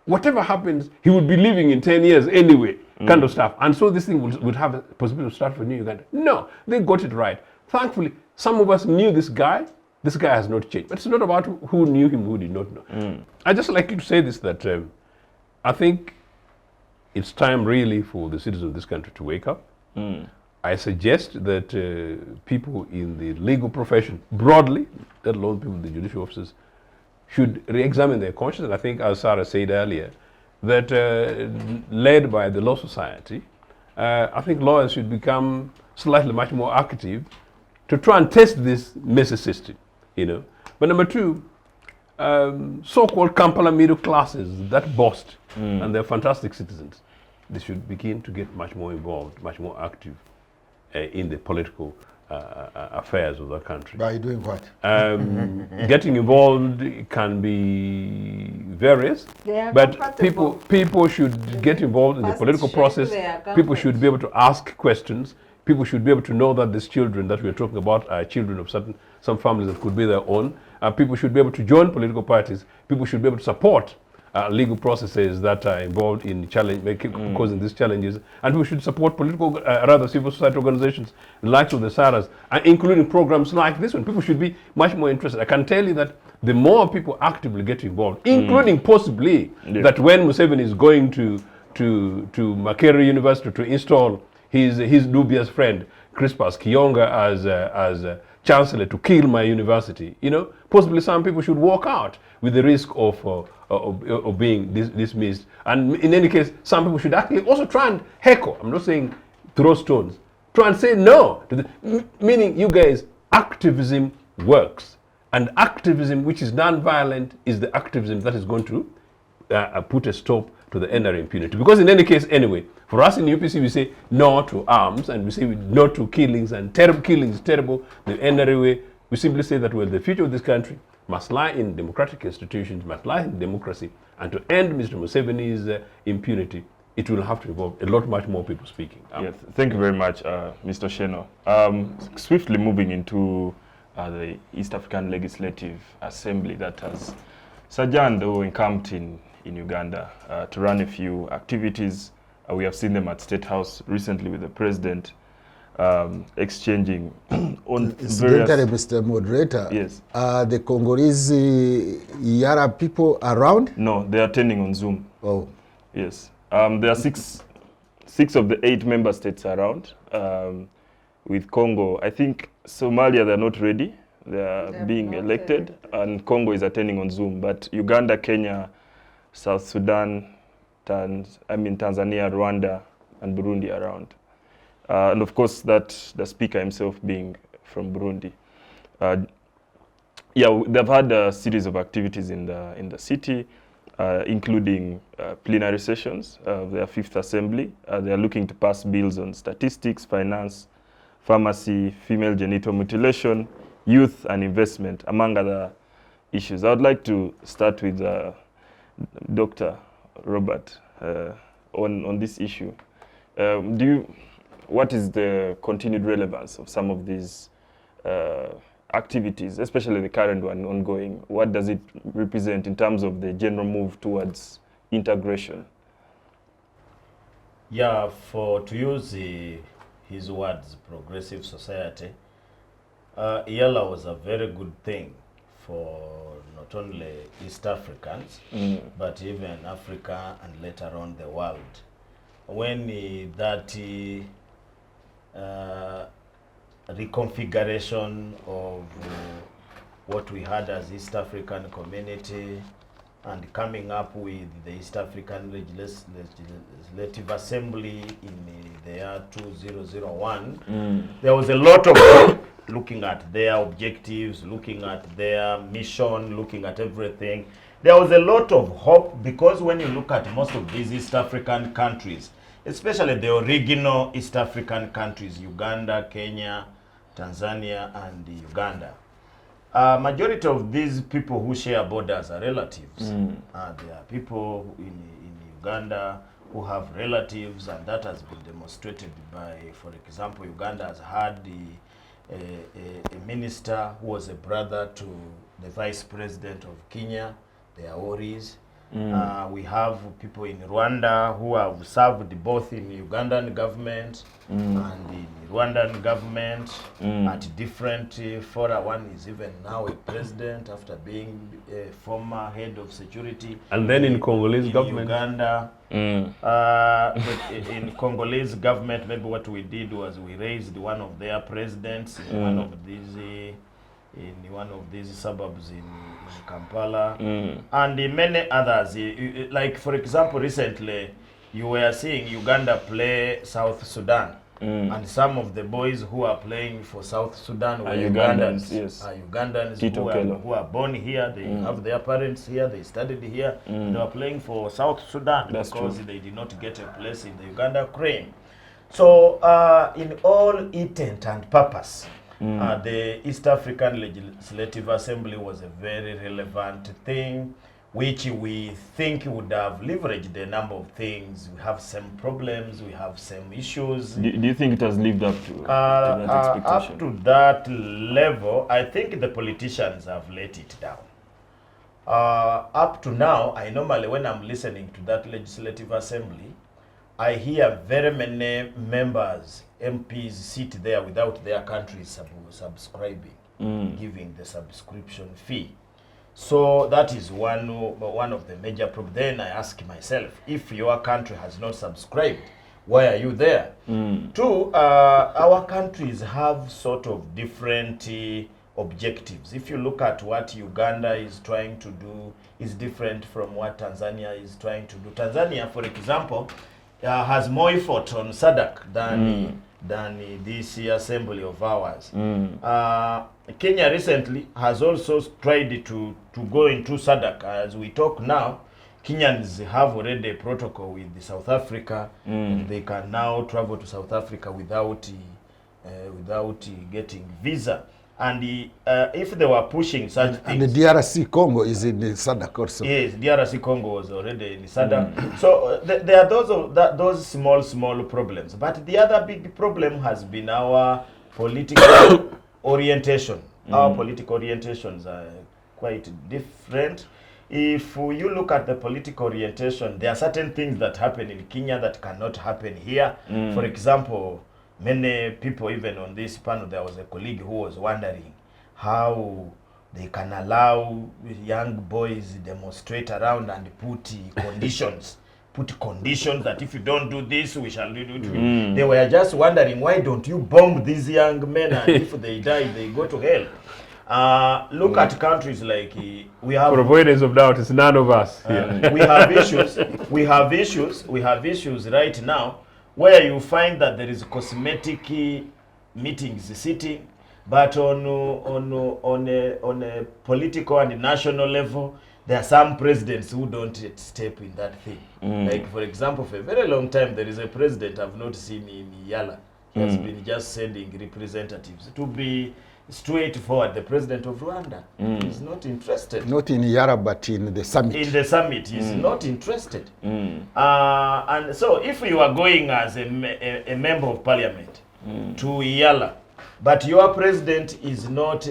whatever happens, he would be living in 10 years anyway, kind of stuff. And so this thing would have a possibility to start for New Uganda. No, they got it right. Thankfully, some of us knew this guy. This guy has not changed. But it's not about who knew him, who did not know. I just like you to say this, that I think it's time really for the citizens of this country to wake up. I suggest that people in the legal profession broadly, let alone people in the judicial offices, should re-examine their conscience. And I think, as Sarah said earlier, that led by the Law Society, I think lawyers should become slightly much more active to try and test this messy system, But number two, so-called Kampala middle classes that boast, and they're fantastic citizens, they should begin to get much more involved, much more active in the political affairs of the country. By doing what? Getting involved can be various, but people should get involved in the political process. People should be able to ask questions. People should be able to know that these children that we're talking about are children of some families that could be their own. People should be able to join political parties. People should be able to support legal processes that are involved in causing these challenges, and we should support civil society organizations, the likes of the SARAs, including programs like this one. People should be much more interested. I can tell you that the more people actively get involved, including possibly that when Museveni is going to Makerere University to install his dubious friend Crispus Kionga as chancellor to kill my university, possibly some people should walk out with the risk of being dismissed. And in any case, some people should actually also try and heckle. I'm not saying throw stones. Try and say no to meaning, you guys, activism works. And activism which is non-violent is the activism that is going to put a stop to the NRA impunity. Because in any case, anyway, for us in the UPC, we say no to arms, and we say no to killings, and killing is terrible. The NRA way, we simply say that, well, the future of this country must lie in democratic institutions, must lie in democracy, and to end Mr. Museveni's impunity, it will have to involve a lot much more people speaking. Yes, thank you very much, Mr. Othieno. Swiftly moving into the East African Legislative Assembly that has sojourned or encamped in Uganda to run a few activities. We have seen them at State House recently with the President exchanging on various... Mr. Moderator, yes. The Congolese Yara people around? No, they are attending on Zoom. Oh. Yes. There are six of the 8 member states around. With Congo, I think Somalia, they're not ready. They're being elected, and Congo is attending on Zoom. But Uganda, Kenya, South Sudan, Tanzania, Rwanda, and Burundi around. And of course, that the speaker himself being from Burundi. Yeah, they've had a series of activities in the city, including plenary sessions of their 5th assembly. They are looking to pass bills on statistics, finance, pharmacy, female genital mutilation, youth, and investment, among other issues. I would like to start with Dr. Robert on this issue. What is the continued relevance of some of these activities, especially the current one ongoing? What does it represent in terms of the general move towards integration? Yeah, to use his words, progressive society, EALA was a very good thing for not only East Africans, but even Africa and later on the world. When that reconfiguration of what we had as East African community and coming up with the East African Legislative Assembly in the year 2001, there was a lot of looking at their objectives, looking at their mission, looking at everything. There was a lot of hope, because when you look at most of these East African countries, especially the original East African countries, Uganda, Kenya, Tanzania, and Uganda, majority of these people who share borders are relatives. There are people in Uganda who have relatives, and that has been demonstrated by, for example, Uganda has had a minister who was a brother to the vice president of Kenya. They are Oris. We have people in Rwanda who have served both in Ugandan government and in Rwandan government at different fora. One is even now a president after being a former head of security. And then in Congolese government. Uganda. In Congolese government, maybe what we did was we raised one of their presidents in one of these suburbs in Kampala, and in many others. Like, for example, recently you were seeing Uganda play South Sudan, and some of the boys who are playing for South Sudan were Ugandans. Yes. Ugandans who are born here, they have their parents here, they studied here, they were playing for South Sudan. That's because true. they did not get a place in the Uganda Crane. So in all intent and purpose, the East African Legislative Assembly was a very relevant thing, which we think would have leveraged a number of things. We have some problems, we have some issues. Do you think it has lived up to that expectation? Up to that level, I think the politicians have let it down. Up to now, I normally, when I'm listening to that Legislative Assembly, I hear very many members, MPs, sit there without their countries subscribing, giving the subscription fee. So that is one of the major problems. Then I ask myself, if your country has not subscribed, why are you there? Two, our countries have sort of different objectives. If you look at what Uganda is trying to do, is different from what Tanzania is trying to do. Tanzania, for example, has more effort on SADC than this assembly of ours. Kenya recently has also tried to go into SADC. As we talk now, Kenyans have already a protocol with South Africa, and they can now travel to South Africa without getting visa. And if they were pushing such things... And the DRC Congo is in the SADC also. Yes, DRC Congo was already in the SADC. So there are those small problems. But the other big problem has been our political orientation. Our political orientations are quite different. If you look at the political orientation, there are certain things that happen in Kenya that cannot happen here. For example, many people, even on this panel, there was a colleague who was wondering how they can allow young boys demonstrate around and put conditions. Put conditions that if you don't do this, we shall do it. They were just wondering, why don't you bomb these young men, and if they die, they go to hell. Look at countries like we have. For avoidance of doubt, it's none of us. We have issues. We have issues right now where you find that there is cosmetic meetings sitting, but on a political and national level, there are some presidents who don't step in that thing. Like, for example, for a very long time, there is a president I've not seen in EALA. He has been just sending representatives. To be straightforward, the president of Rwanda is not interested. Not in EALA, but in the summit. In the summit, he's not interested. And so if you are going as a member of parliament to EALA, but your president is not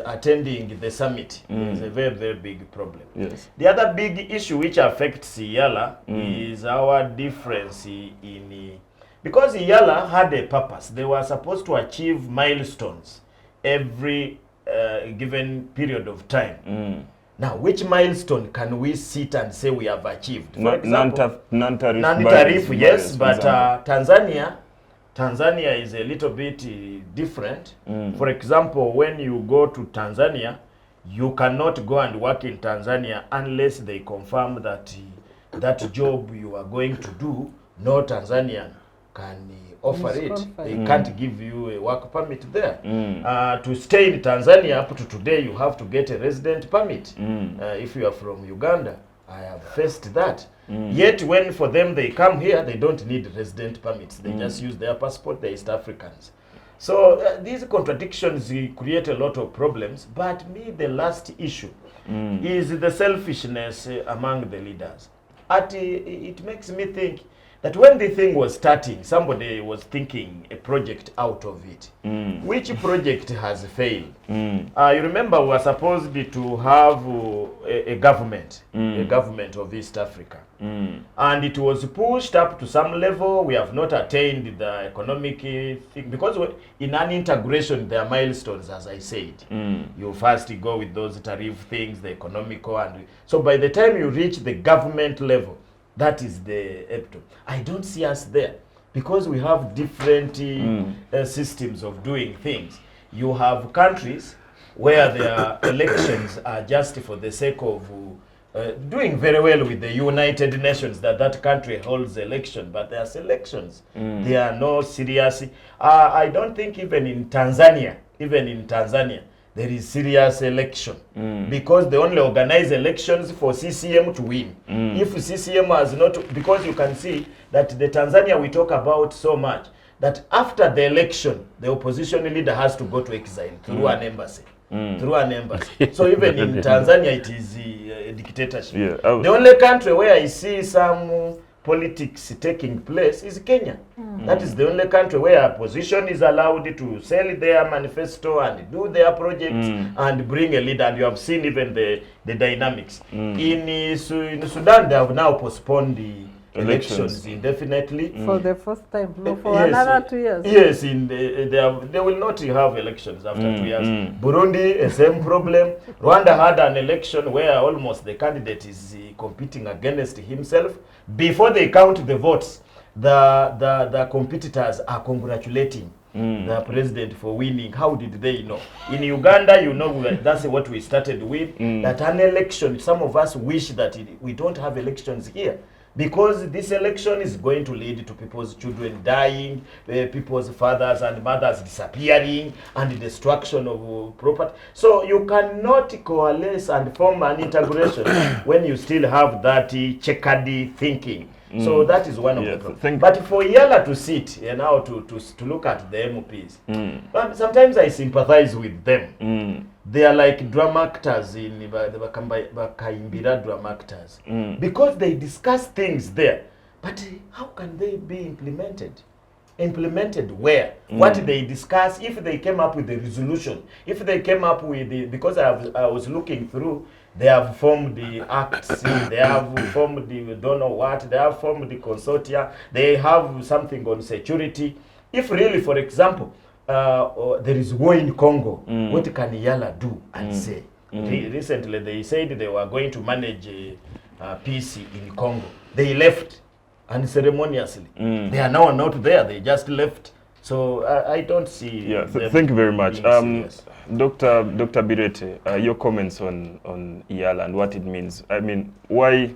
attending the summit, it's a very, very big problem. Yes. The other big issue which affects EALA is our difference in... Because EALA had a purpose. They were supposed to achieve milestones every given period of time. Now, which milestone can we sit and say we have achieved? For example, non-tariff, yes, but Tanzania is a little bit different. For example, when you go to Tanzania, You cannot go and work in Tanzania unless they confirm that that job you are going to do, no Tanzanian can offer it. They can't give you a work permit there. To stay in Tanzania up to today, you have to get a resident permit. If you are from Uganda, I have faced that. Yet when for them they come here, they don't need resident permits. They just use their passport, they're East Africans. So these contradictions create a lot of problems. But me, the last issue is the selfishness among the leaders. It makes me think that when the thing was starting, somebody was thinking a project out of it. Which project has failed? You remember we were supposed to have a government of East Africa. And it was pushed up to some level. We have not attained the economic thing. Because in an integration, there are milestones, as I said. You first go with those tariff things, the economical. And so by the time you reach the government level, that is the epitome. I don't see us there because we have different systems of doing things. You have countries where their elections are just for the sake of doing very well with the United Nations, that country holds election, but there are elections. They are no serious. I don't think even in Tanzania, there is serious election because they only organize elections for CCM to win. If CCM has not, because you can see that the Tanzania we talk about so much, that after the election, the opposition leader has to go to exile through an embassy. So even in Tanzania, it is a dictatorship. The only country where I see some politics taking place is Kenya. That is the only country where opposition is allowed to sell their manifesto and do their projects and bring a leader. And you have seen even the dynamics. In Sudan, they have now postponed the elections indefinitely. For the first time, no, for another 2 years. Yes, they will not have elections after 2 years. Burundi, the same problem. Rwanda had an election where almost the candidate is competing against himself. Before they count the votes, the competitors are congratulating the president for winning. How did they know? In Uganda, you know, that's what we started with, that an election, some of us wish that we don't have elections here. Because this election is going to lead to people's children dying, people's fathers and mothers disappearing, and the destruction of property. So you cannot coalesce and form an integration when you still have that checkered thinking. So that is one of the problems. But for EALA to sit and now to look at the MPs, but sometimes I sympathize with them. They are like drama actors in the Bakaimbira drama actors. Because they discuss things there. But how can they be implemented? Implemented where? What they discuss, if they came up with the resolution, if they came up with the, because I was looking through, they have formed the acts, they have formed the don't know what, they have formed the consortia, they have something on security. If really, for example, there is war in Congo, what can EALA do and say? Recently, they said they were going to manage peace in Congo. They left unceremoniously. They are now not there. They just left. So I don't see. Thank you very much. Dr. Bireete, your comments on EALA and what it means. I mean, why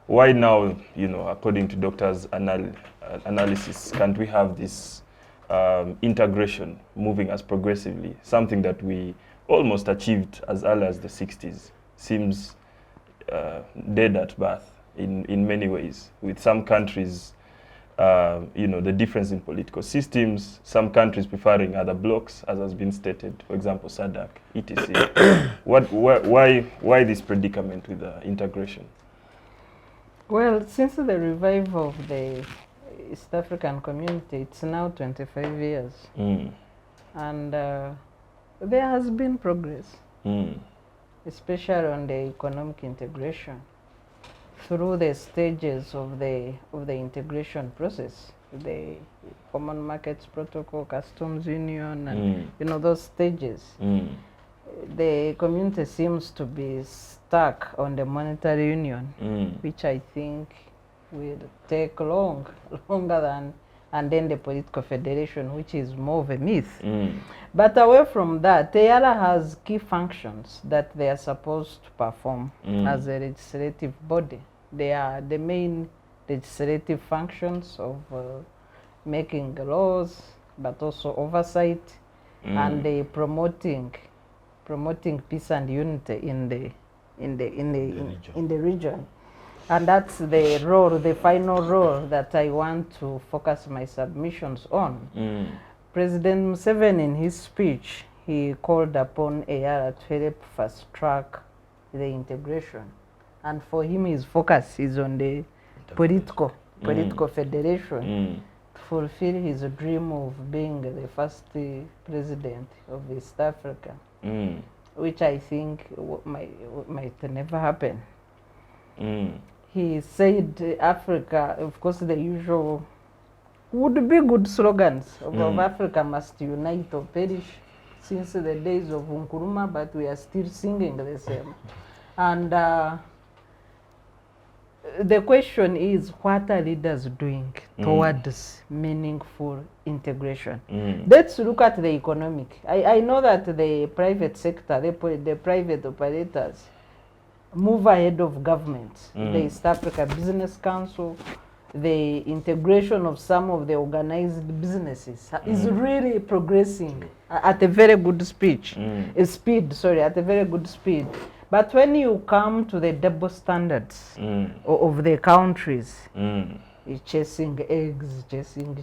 now, you know, according to doctors' analysis, can't we have this integration moving as progressively? Something that we almost achieved as early as the 60s seems dead at birth in many ways, with some countries, you know, the difference in political systems, some countries preferring other blocks, as has been stated, for example, SADC, etc. Why this predicament with the integration? Well, since the revival of the East African community, it's now 25 years. And there has been progress, especially on the economic integration through the stages of the integration process, the Common Markets Protocol, Customs Union, and you know, those stages. The community seems to be stuck on the monetary union, which I think will take longer than and then the political federation, which is more of a myth. But away from that, EALA has key functions that they are supposed to perform as a legislative body. They are the main legislative functions of making laws, but also oversight, and they promoting peace and unity in the region. And that's the role, the final role that I want to focus my submissions on. President Museveni, in his speech, he called upon EALA to help fast track the integration. And for him, his focus is on the political federation to fulfill his dream of being the first president of East Africa, which I think might never happen. He said Africa, of course, the usual would be good slogans of Africa must unite or perish since the days of Nkrumah, but we are still singing the same. And the question is, what are leaders doing towards meaningful integration? Let's look at the economic. I know that the private sector, the private operators, move ahead of governments. The East Africa Business Council, the integration of some of the organized businesses is really progressing at a very good speed. At a very good speed. But when you come to the double standards of the countries, chasing eggs, chasing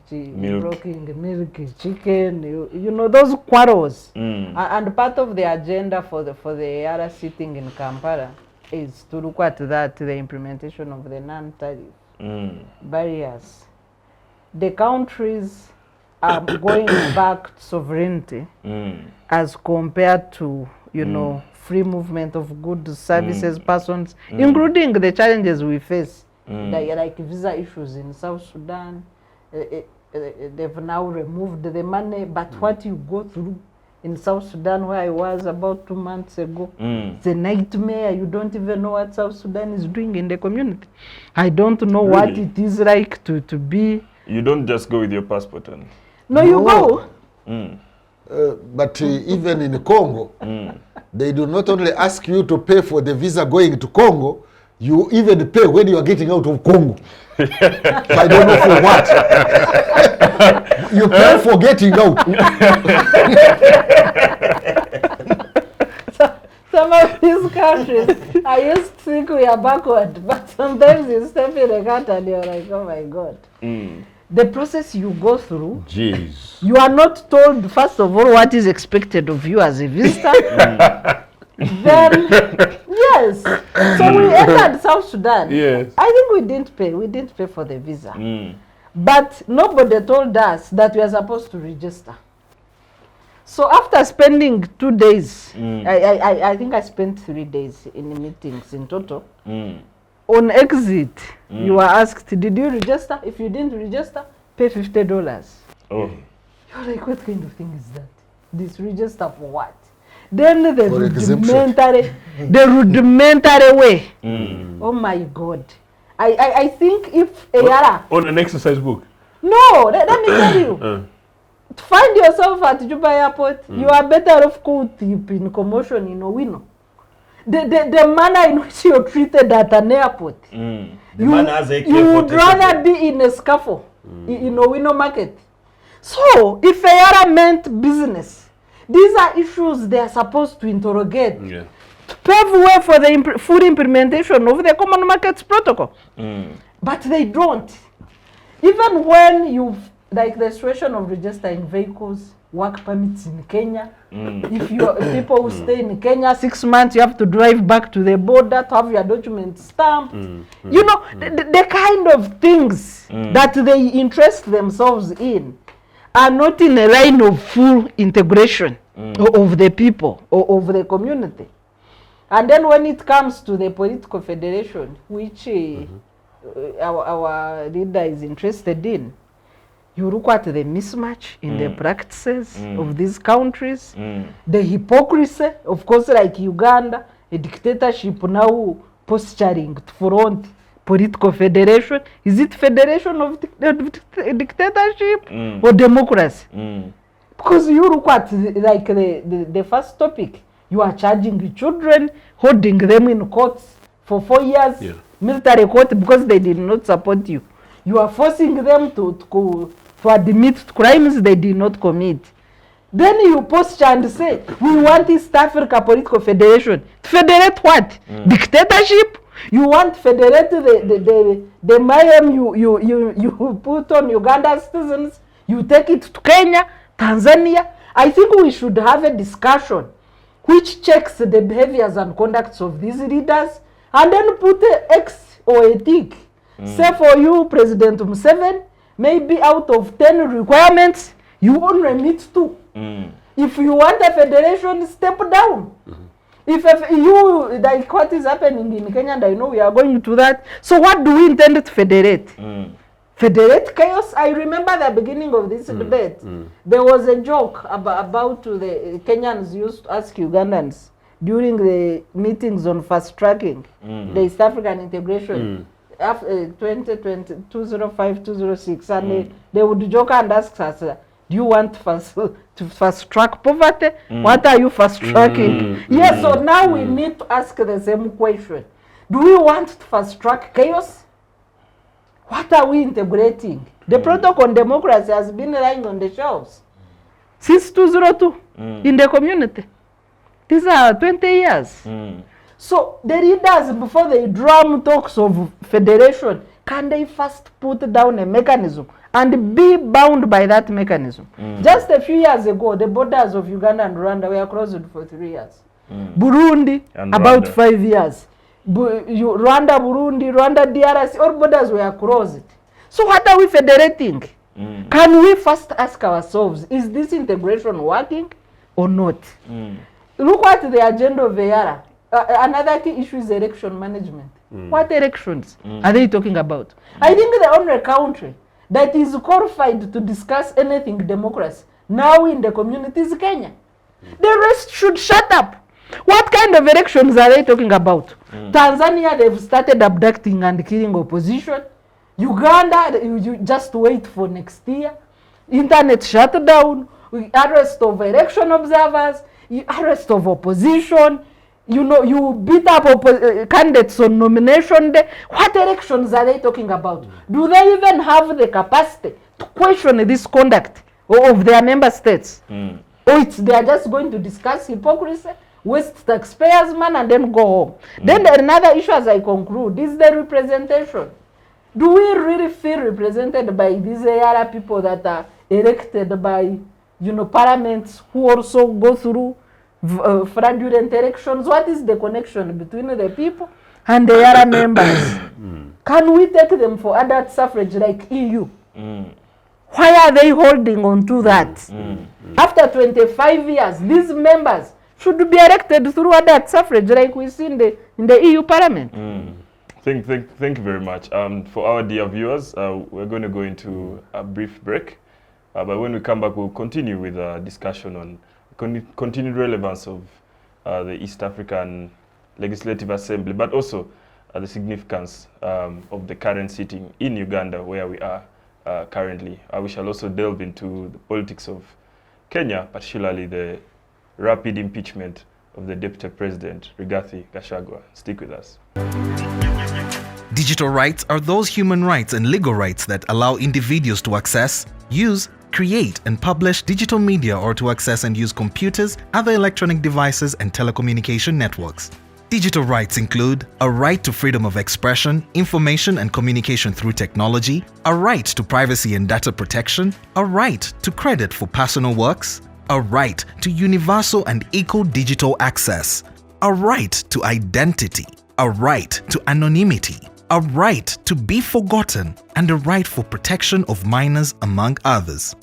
broking milk, chicken, you know, those quarrels. And part of the agenda for the EALA sitting in Kampala is to look at that, the implementation of the non-tariff barriers. The countries are going back to sovereignty as compared to, you know, free movement of goods, services, persons, including the challenges we face, like visa issues in South Sudan. They've now removed the money, but what you go through in South Sudan, where I was about 2 months ago, it's a nightmare. You don't even know what South Sudan is doing in the community. I don't know what it is like to be. You don't just go with your passport on. No, you go. But even in Congo, they do not only ask you to pay for the visa going to Congo, you even pay when you are getting out of Congo. I don't know for what. You pay for getting out. Some of these countries, I used to think we are backward, but sometimes you step in a country and you're like, oh my God. The process you go through, you are not told, first of all, what is expected of you as a visitor. Then, yes. So we entered South Sudan. Yes. I think we didn't pay. We didn't pay for the visa. But nobody told us that we are supposed to register. So after spending 2 days, I think I spent 3 days in meetings in total. On exit, you were asked, did you register? If you didn't register, pay $50. Oh. You're like, what kind of thing is that? This register for what? Then the rudimentary way. Oh my God. I think if EALA... On an exercise book? No, let me tell you. To find yourself at Juba Airport, you are better off caught in commotion in Owino. The manner in which you're treated at an airport. You would rather be in a scuffle in Owino market. So, if EALA meant business, these are issues they are supposed to interrogate to pave way for the full implementation of the Common Markets Protocol. But they don't. Even when you've, like the situation of registering vehicles, work permits in Kenya. If you people who stay in Kenya 6 months, you have to drive back to the border to have your documents stamped. You know, the kind of things that they interest themselves in are not in a line of full integration of the people or of the community. And then when it comes to the political federation, which our leader is interested in, you look at the mismatch in the practices of these countries, the hypocrisy, of course, like Uganda, a dictatorship now posturing to front political federation? Is it federation of dictatorship or democracy? Because you look at like the first topic, you are charging children, holding them in courts for 4 years, military court, because they did not support you. You are forcing them to admit crimes they did not commit. Then you posture and say, we want East Africa Political Federation. Federate what? Dictatorship? You want federate the mayhem you put on Uganda citizens? You take it to Kenya, Tanzania? I think we should have a discussion which checks the behaviors and conducts of these leaders, and then put a X or a tick. Say for you, President Museveni, maybe out of 10 requirements, you only meet 2. If you want a federation, step down. If you, like what is happening in Kenya, and I know we are going to that. So what do we intend to federate? Federate chaos? I remember the beginning of this debate. There was a joke about the Kenyans used to ask Ugandans during the meetings on fast tracking, the East African integration, after 2020, 205, 206, and they would joke and ask us, do you want to fast track poverty? What are you fast tracking? Yes, so now we need to ask the same question. Do we want to fast track chaos? What are we integrating? The protocol on democracy has been lying on the shelves since 2002 in the community. These are 20 years. So the leaders, before they drum talks of federation, can they first put down a mechanism and be bound by that mechanism? Just a few years ago, the borders of Uganda and Rwanda were closed for 3 years. Burundi, and about Rwanda. 5 years. Rwanda, Burundi, Rwanda, DRC, all borders were closed. So what are we federating? Can we first ask ourselves, is this integration working or not? Look at the agenda of EALA. Another key issue is election management. What elections are they talking about? I think the only country that is qualified to discuss anything democracy now in the community is Kenya. The rest should shut up. What kind of elections are they talking about? Tanzania, they've started abducting and killing opposition. Uganda, you just wait for next year. Internet shutdown, arrest of election observers, arrest of opposition. You know, you beat up candidates on nomination day. What elections are they talking about? Do they even have the capacity to question this conduct of their member states? Or they are just going to discuss hypocrisy, waste taxpayers' money, and then go home? Then another issue, as I conclude, is the representation. Do we really feel represented by these EALA people that are elected by, parliaments who also go through fraudulent elections? What is the connection between the people and the EALA members? Can we take them for adult suffrage like EU? Why are they holding on to that? After 25 years, these members should be elected through adult suffrage like we see in the EU Parliament. Thank you very much. For our dear viewers, we're going to go into a brief break. But when we come back, we'll continue with a discussion on continued relevance of the East African Legislative Assembly, but also the significance of the current sitting in Uganda, where we are currently. We shall also delve into the politics of Kenya, particularly the rapid impeachment of the Deputy President, Rigathi Gachagua. Stick with us. Digital rights are those human rights and legal rights that allow individuals to access, use, create and publish digital media, or to access and use computers, other electronic devices and telecommunication networks. Digital rights include a right to freedom of expression, information and communication through technology, a right to privacy and data protection, a right to credit for personal works, a right to universal and equal digital access, a right to identity, a right to anonymity, a right to be forgotten, and a right for protection of minors, among others.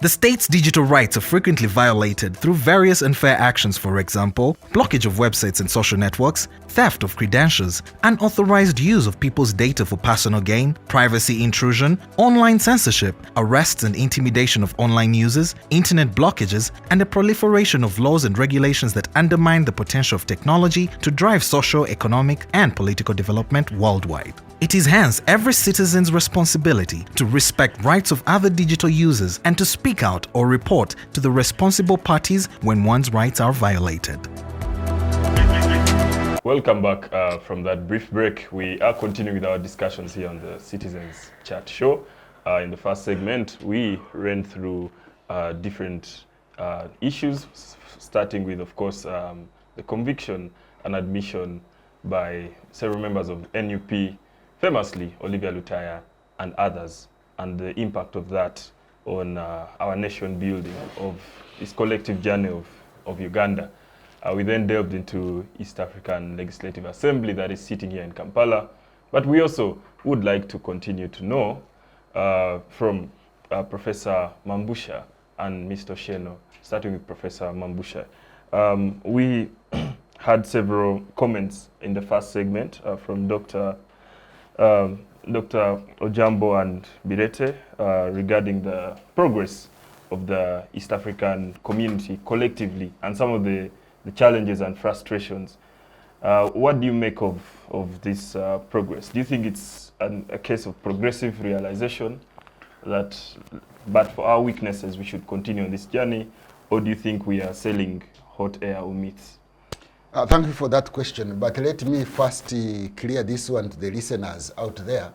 The state's digital rights are frequently violated through various unfair actions, for example, blockage of websites and social networks, theft of credentials, unauthorized use of people's data for personal gain, privacy intrusion, online censorship, arrests and intimidation of online users, internet blockages, and the proliferation of laws and regulations that undermine the potential of technology to drive social, economic, and political development worldwide. It is hence every citizen's responsibility to respect rights of other digital users and to speak out or report to the responsible parties when one's rights are violated. Welcome back from that brief break. We are continuing with our discussions here on the Citizens Chat Show. In the first segment, we ran through different issues, starting with, of course, the conviction and admission by several members of NUP, famously Olivia Lutaya and others, and the impact of that on our nation building, of this collective journey of Uganda. We then delved into East African Legislative Assembly that is sitting here in Kampala, but we also would like to continue to know from Professor Mwambustya and Mr. Othieno, starting with Professor Mwambustya. We had several comments in the first segment from Dr. Ojambo and Bireete regarding the progress of the East African community collectively and some of the challenges and frustrations. What do you make of this progress? Do you think it's a case of progressive realization that, but for our weaknesses, we should continue on this journey, or do you think we are selling hot air or myths? Thank you for that question, but let me first clear this one to the listeners out there,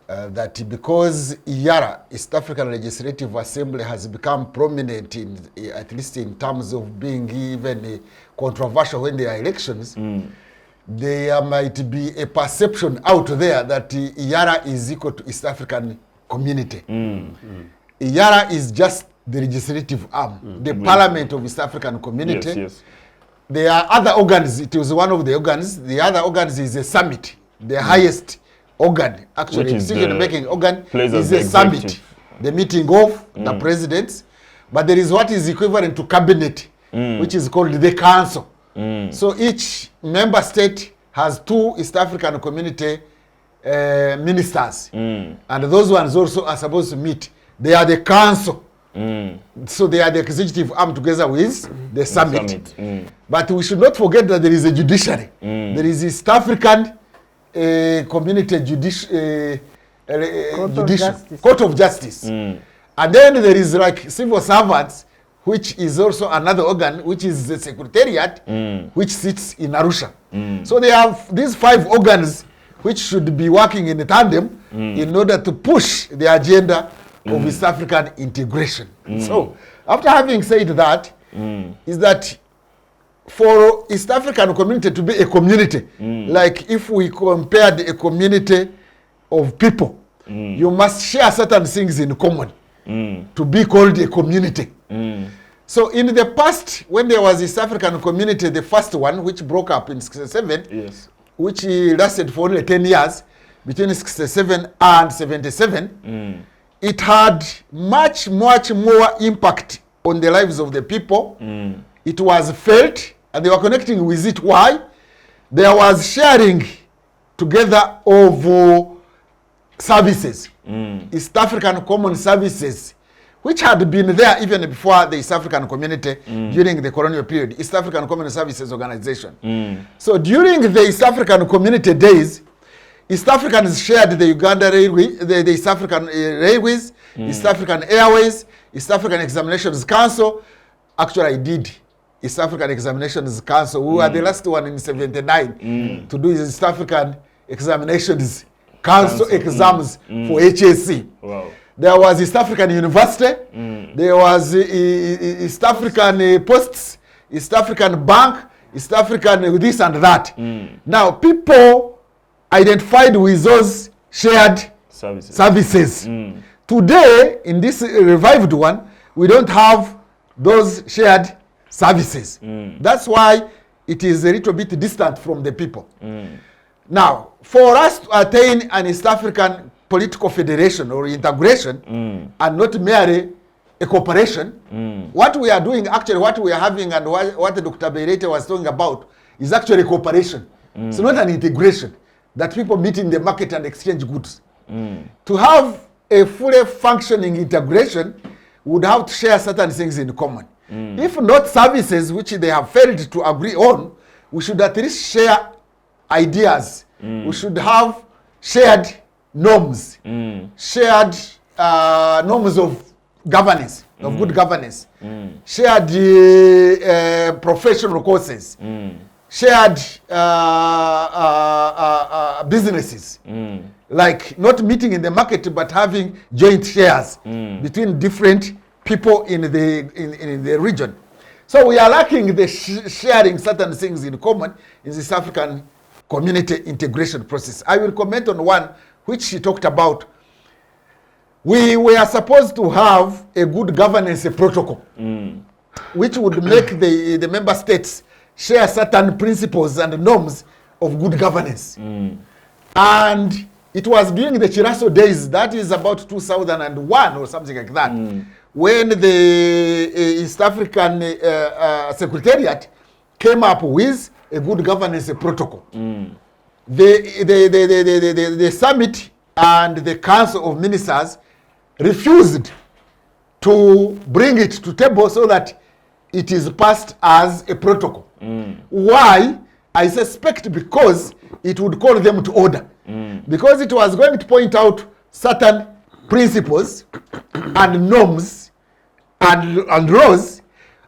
that because EALA, East African Legislative Assembly, has become prominent, at least in terms of being even controversial when there are elections, there might be a perception out there that EALA is equal to East African community. EALA is just the legislative arm, the parliament of East African community. Yes, yes. There are other organs. It was one of the organs. The other organs is a summit, the highest organ, actually decision-making organ is a summit, the meeting of the presidents. But there is what is equivalent to cabinet, which is called the council. So each member state has 2 East African community ministers, and those ones also are supposed to meet. They are the council. So they are the executive arm together with the summit. But we should not forget that there is a judiciary. There is East African community court of justice. And then there is like civil servants, which is also another organ, which is the secretariat, which sits in Arusha. So they have these 5 organs which should be working in tandem in order to push the agenda of East African integration. So after having said that, is that for East African community to be a community, like if we compared a community of people, you must share certain things in common to be called a community. So in the past, when there was East African community, the first one, which broke up in 67, Yes. which lasted for only 10 years, between 67 and 77, it had much more impact on the lives of the people. It was felt, and they were connecting with it. Why? There was sharing together of services, East African common services, which had been there even before the East African community during the colonial period, East African Common Services Organization. So during the East African community days, East Africans shared the Uganda Railway, the East African Railways, East African Airways, East African Examinations Council. Actually, I did East African Examinations Council. We were the last one in 79 to do East African Examinations Council exams for HSC. Wow. There was East African University, there was East African Posts, East African Bank, East African this and that. Now, people identified with those shared services. Today, in this revived one, we don't have those shared services. That's why it is a little bit distant from the people. Now, for us to attain an East African political federation or integration and not merely a cooperation, what we are doing, actually what we are having and what Dr. Bireete was talking about is actually cooperation. It's not an integration that people meet in the market and exchange goods. To have a fully functioning integration, we would have to share certain things in common. If not services which they have failed to agree on, we should at least share ideas. We should have shared norms, shared norms of governance, of good governance, shared professional courses, shared businesses, like not meeting in the market but having joint shares between different people in the region. So we are lacking the sharing certain things in common in this African community integration process. I will comment on one which she talked about. We were supposed to have a good governance protocol, which would make the member states share certain principles and norms of good governance. And it was during the Chiraso days, that is about 2001 or something like that, when the East African Secretariat came up with a good governance protocol. The summit and the Council of Ministers refused to bring it to table so that it is passed as a protocol. Why? I suspect because it would call them to order. Because it was going to point out certain principles and norms and laws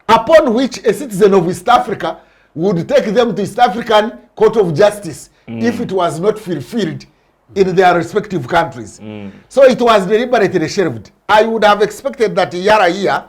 upon which a citizen of East Africa would take them to East African Court of Justice if it was not fulfilled in their respective countries. So it was deliberately shelved. I would have expected that EALA,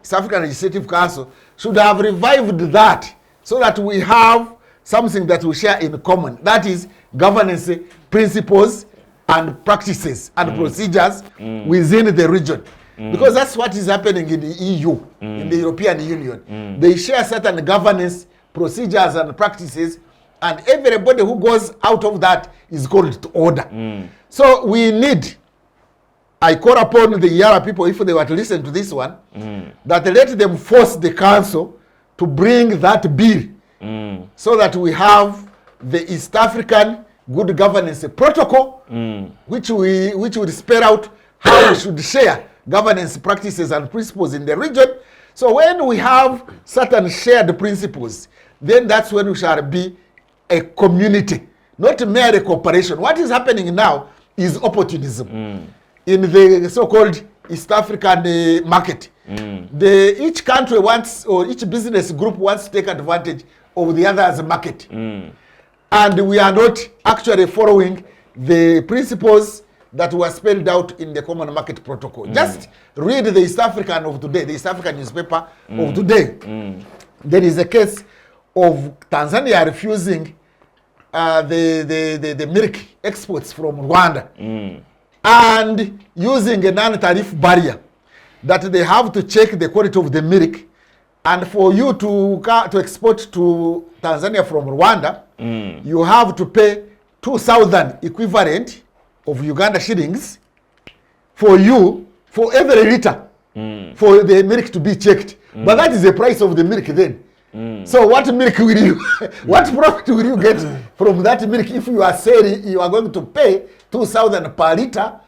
East African Legislative Council, should have revived that so that we have something that we share in common. That is governance principles and practices and procedures within the region. Because that's what is happening in the EU, in the European Union. They share certain governance procedures and practices, and everybody who goes out of that is called to order. So we need, I call upon the EALA people, if they were to listen to this one, that let them force the council to bring that bill so that we have the East African Good Governance Protocol, which would spell out how we should share governance practices and principles in the region. So when we have certain shared principles, then that's when we shall be a community, not mere cooperation. What is happening now is opportunism in the so-called East African market. Each country wants, or each business group wants to take advantage of the other's market. And we are not actually following the principles that were spelled out in the Common Market Protocol. Just read the East African of today, the East African newspaper of today. There is a case of Tanzania refusing the milk exports from Rwanda and using a non-tariff barrier that they have to check the quality of the milk, and for you to export to Tanzania from Rwanda, you have to pay 2,000 equivalent of Uganda shillings for every liter for the milk to be checked. But that is the price of the milk then. So what milk will you, what profit will you get from that milk if you are saying you are going to pay 2,000 per liter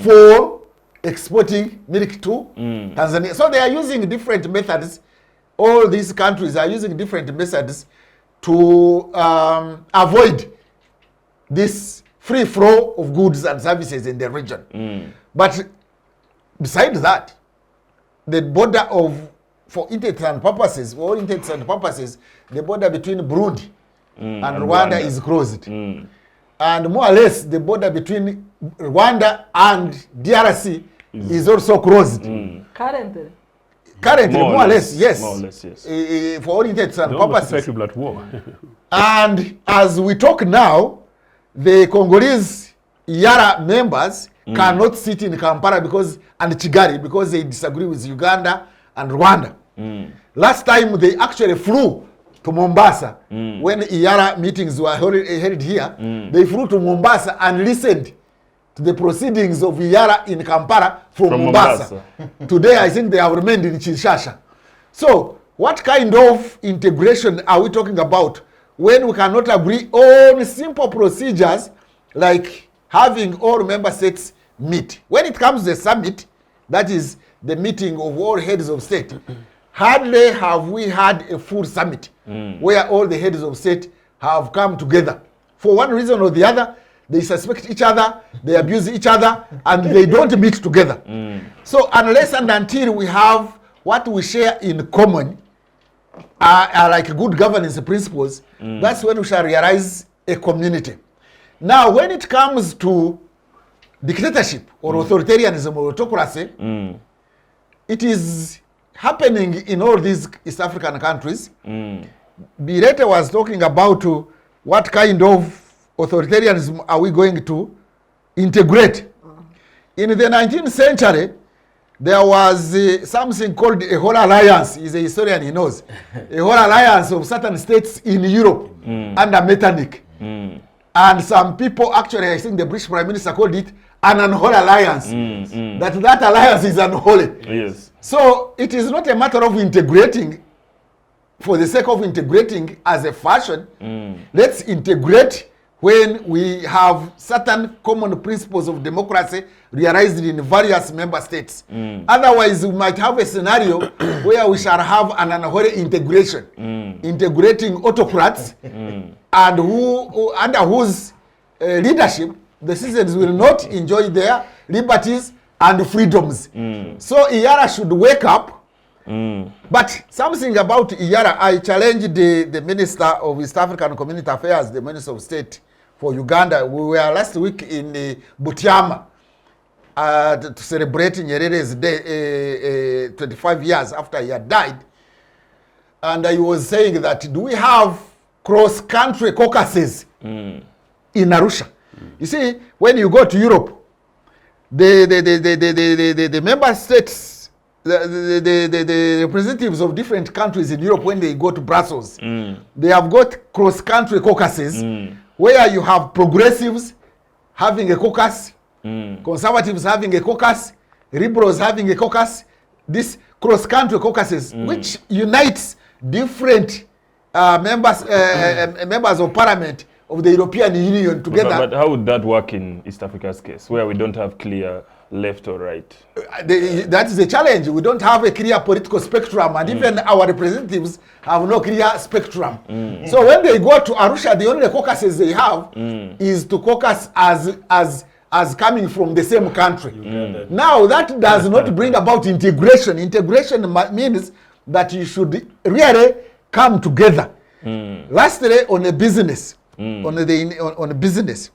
for exporting milk to Tanzania? So they are using different methods. All these countries are using different methods to avoid this free flow of goods and services in the region. But besides that, the border for intents and purposes, the border between Burundi and Rwanda is closed. And more or less, the border between Rwanda and DRC is also closed. Currently, more or less, yes. More or less, yes. For all intents and purposes. At war. And as we talk now, the Congolese EALA members cannot sit in Kampala and Kigali because they disagree with Uganda and Rwanda. Last time they actually flew to Mombasa when EALA meetings were held here. They flew to Mombasa and listened to the proceedings of EALA in Kampala from Mombasa. Today I think they have remained in Kinshasa. So what kind of integration are we talking about when we cannot agree on simple procedures like having all member states meet? When it comes to the summit, that is the meeting of all heads of state, hardly have we had a full summit where all the heads of state have come together. For one reason or the other, they suspect each other, they abuse each other, and they don't meet together. So unless and until we have what we share in common, are like good governance principles, that's when we shall realize a community. Now, when it comes to dictatorship or authoritarianism or autocracy, it is happening in all these East African countries. Bireete was talking about what kind of authoritarianism are we going to integrate. In the 19th century, there was something called a whole alliance. He's a historian, he knows. A whole alliance of certain states in Europe under Metternich. And some people, actually, I think the British Prime Minister called it an unholy alliance. That alliance is unholy. Yes. So it is not a matter of integrating for the sake of integrating as a fashion. Let's integrate when we have certain common principles of democracy realized in various member states. Otherwise, we might have a scenario where we shall have an unholy integration, integrating autocrats, and who under whose leadership the citizens will not enjoy their liberties and freedoms. So EALA should wake up. But something about EALA, I challenged the Minister of East African Community Affairs, the Minister of State for Uganda. We were last week in Butiama to celebrate Nyerere's day, 25 years after he had died. And I was saying that, do we have cross-country caucuses in Arusha? You see, when you go to Europe, the member states, the representatives of different countries in Europe, when they go to Brussels, they have got cross-country caucuses where you have progressives having a caucus, conservatives having a caucus, liberals having a caucus, this cross-country caucuses, which unites different members of parliament of the European Union together. But how would that work in East Africa's case, where we don't have clear left or right? That is a challenge. We don't have a clear political spectrum, and even our representatives have no clear spectrum. So when they go to Arusha, the only caucuses they have is to caucus as coming from the same country. Now, that does not bring about integration. Integration means that you should really come together. Lastly, on a business, on a business,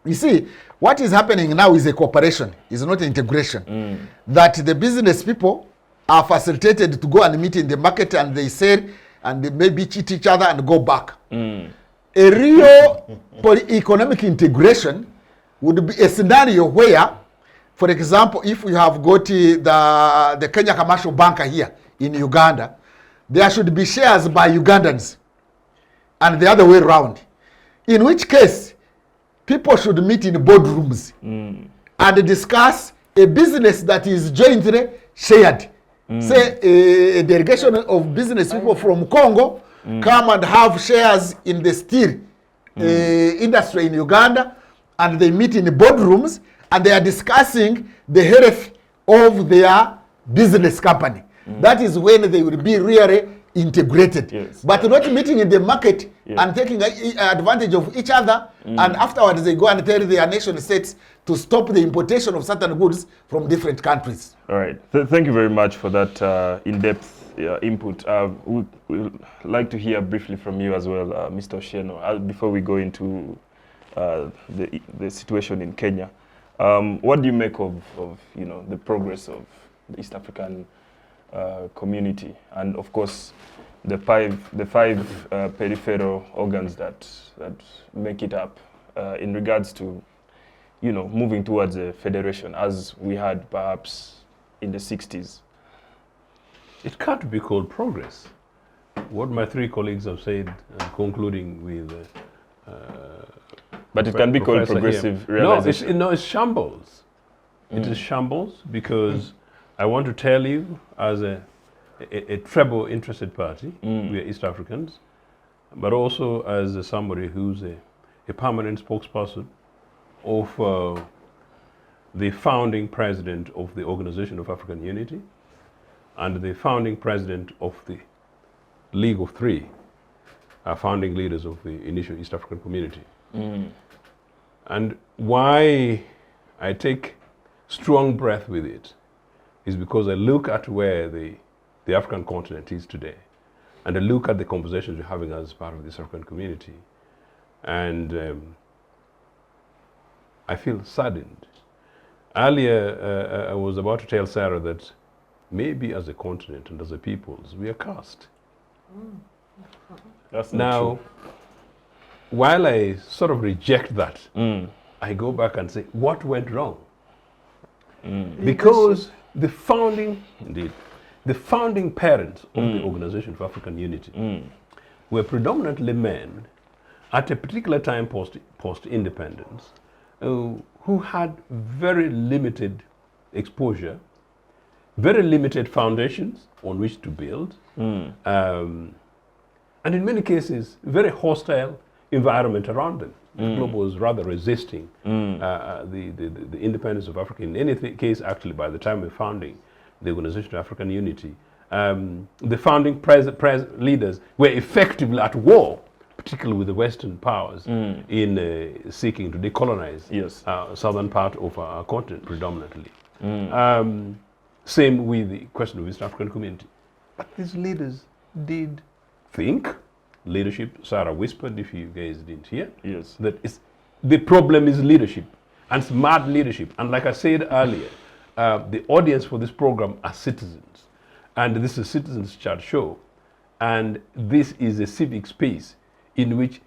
you see, what is happening now is a cooperation, is not integration. That the business people are facilitated to go and meet in the market, and they sell and they maybe cheat each other and go back. A real economic integration would be a scenario where, for example, if we have got the Kenya Commercial Bank here in Uganda, there should be shares by Ugandans and the other way around. In which case, people should meet in boardrooms and discuss a business that is jointly shared. Say a delegation of business people from Congo come and have shares in the steel industry in Uganda, and they meet in the boardrooms and they are discussing the health of their business company. That is when they will be really integrated. Yes. But not meeting in the market and taking advantage of each other, and afterwards they go and tell their nation states to stop the importation of certain goods from different countries. All right. Thank you very much for that in-depth input. We'd like to hear briefly from you as well, Mr. Othieno, before we go into the situation in Kenya. What do you make of the progress of the East African community, and of course the five peripheral organs that make it up in regards to moving towards a federation, as we had perhaps in the 60s? It can't be called progress. What my three colleagues have said, concluding with but it can be called progressive realization. No, it's shambles. It is shambles because I want to tell you, as a treble interested party, we are East Africans, but also as somebody who's a permanent spokesperson of the founding president of the Organization of African Unity and the founding president of the League of Three, founding leaders of the initial East African community. And why I take strong breath with it is because I look at where the African continent is today, and I look at the conversations we're having as part of this African community, and I feel saddened. Earlier, I was about to tell Sarah that maybe as a continent and as a peoples, we are cursed. That's not Now, true. while I sort of reject that, I go back and say, what went wrong? Because the founding parents of the Organization for African Unity were predominantly men at a particular time post-independence who had very limited exposure, very limited foundations on which to build, and in many cases, very hostile environment around them. The globe was rather resisting the independence of Africa. In any case, actually, by the time of founding the Organization of African Unity, the founding leaders were effectively at war, particularly with the Western powers, in seeking to decolonize southern part of our continent predominantly. Same with the question of East African community. But these leaders did think. Leadership, Sarah whispered, if you guys didn't hear, that the problem is leadership, and smart leadership. And like I said earlier, the audience for this program are citizens, and this is Citizens Chat Show, and this is a civic space in which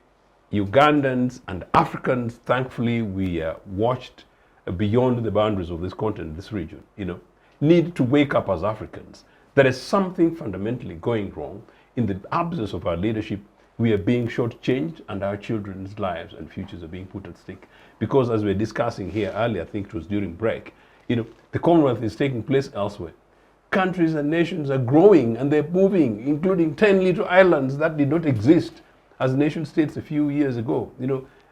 Ugandans and Africans, thankfully, we are watched beyond the boundaries of this continent, this region, need to wake up as Africans. There is something fundamentally going wrong. In the absence of our leadership, we are being shortchanged, and our children's lives and futures are being put at stake. Because as we were discussing here earlier, I think it was during break, the Commonwealth is taking place elsewhere. Countries and nations are growing and they're moving, including 10 little islands that did not exist as nation states a few years ago.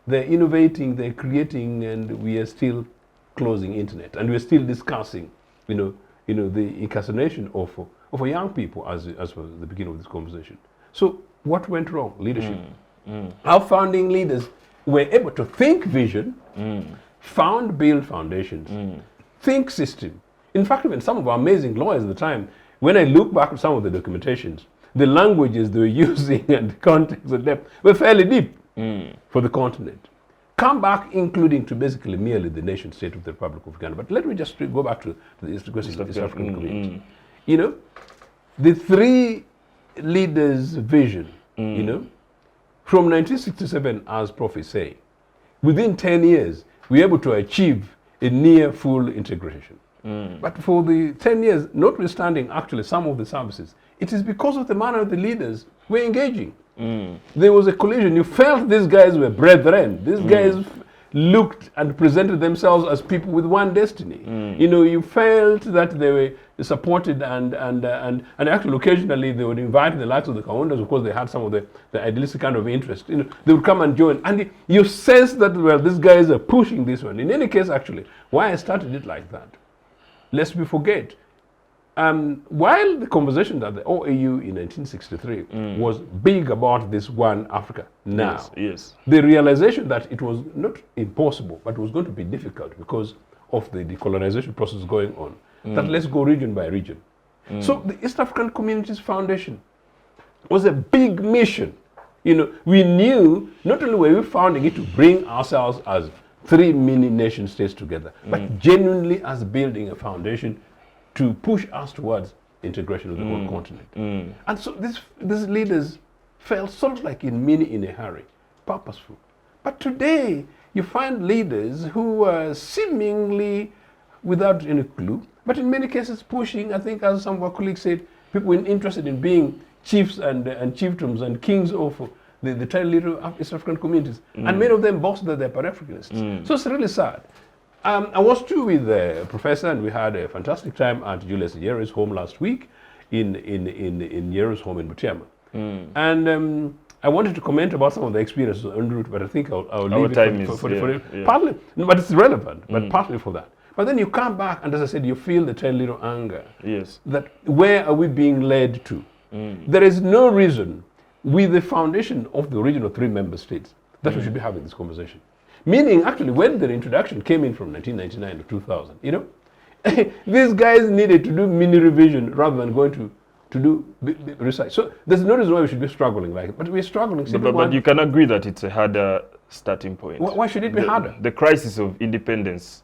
They're innovating, they're creating, and we are still closing internet. And we're still discussing, the incarceration of young people as was the beginning of this conversation. So what went wrong? Leadership. Our founding leaders were able to think vision, build foundations, think system. In fact, even some of our amazing lawyers at the time, when I look back at some of the documentations, the languages they were using and the context and depth were fairly deep for the continent. Come back, including to basically merely the nation state of the Republic of Uganda. But let me just go back to the question of the East African community. The three leaders' vision, from 1967, as Prof is saying, within 10 years, we were able to achieve a near full integration. But for the 10 years, notwithstanding actually some of the services, it is because of the manner the leaders were engaging. There was a collision. You felt these guys were brethren. These guys looked and presented themselves as people with one destiny. You felt that they were supported and actually occasionally they would invite the likes of the Kaundas. Of course, they had some of the idealistic kind of interest. They would come and join, and you sense that, well, these guys are pushing this one. In any case, actually, why I started it like that, lest we forget. While the conversation at the OAU in 1963 was big about this one Africa, now the realization that it was not impossible, but it was going to be difficult because of the decolonization process going on, that let's go region by region. So the East African Communities Foundation was a big mission. We knew not only were we founding it to bring ourselves as three mini nation states together, but genuinely as building a foundation to push us towards integration of the whole continent. And so these leaders felt sort of like in a hurry, purposeful. But today, you find leaders who are seemingly without any clue, but in many cases pushing, I think as some of our colleagues said, people interested in being chiefs and chiefdoms and kings of the tiny little East African communities. And many of them boast that they're Pan-Africanists. So it's really sad. I was too with a professor, and we had a fantastic time at Julius Nyere's home last week in Nyere's home in Butiama. And I wanted to comment about some of the experiences en route, but I think I'll leave it for it. Partly, but it's relevant, but partly for that. But then you come back, and as I said, you feel the tiny little anger. That where are we being led to? There is no reason with the foundation of the original 3 member states that we should be having this conversation. Meaning, actually, when the introduction came in from 1999 to 2000, you know, these guys needed to do mini revision rather than going to do research. So there's no reason why we should be struggling like it, but we're struggling. But you can agree that it's a harder starting point. Why should it be harder? The crisis of independence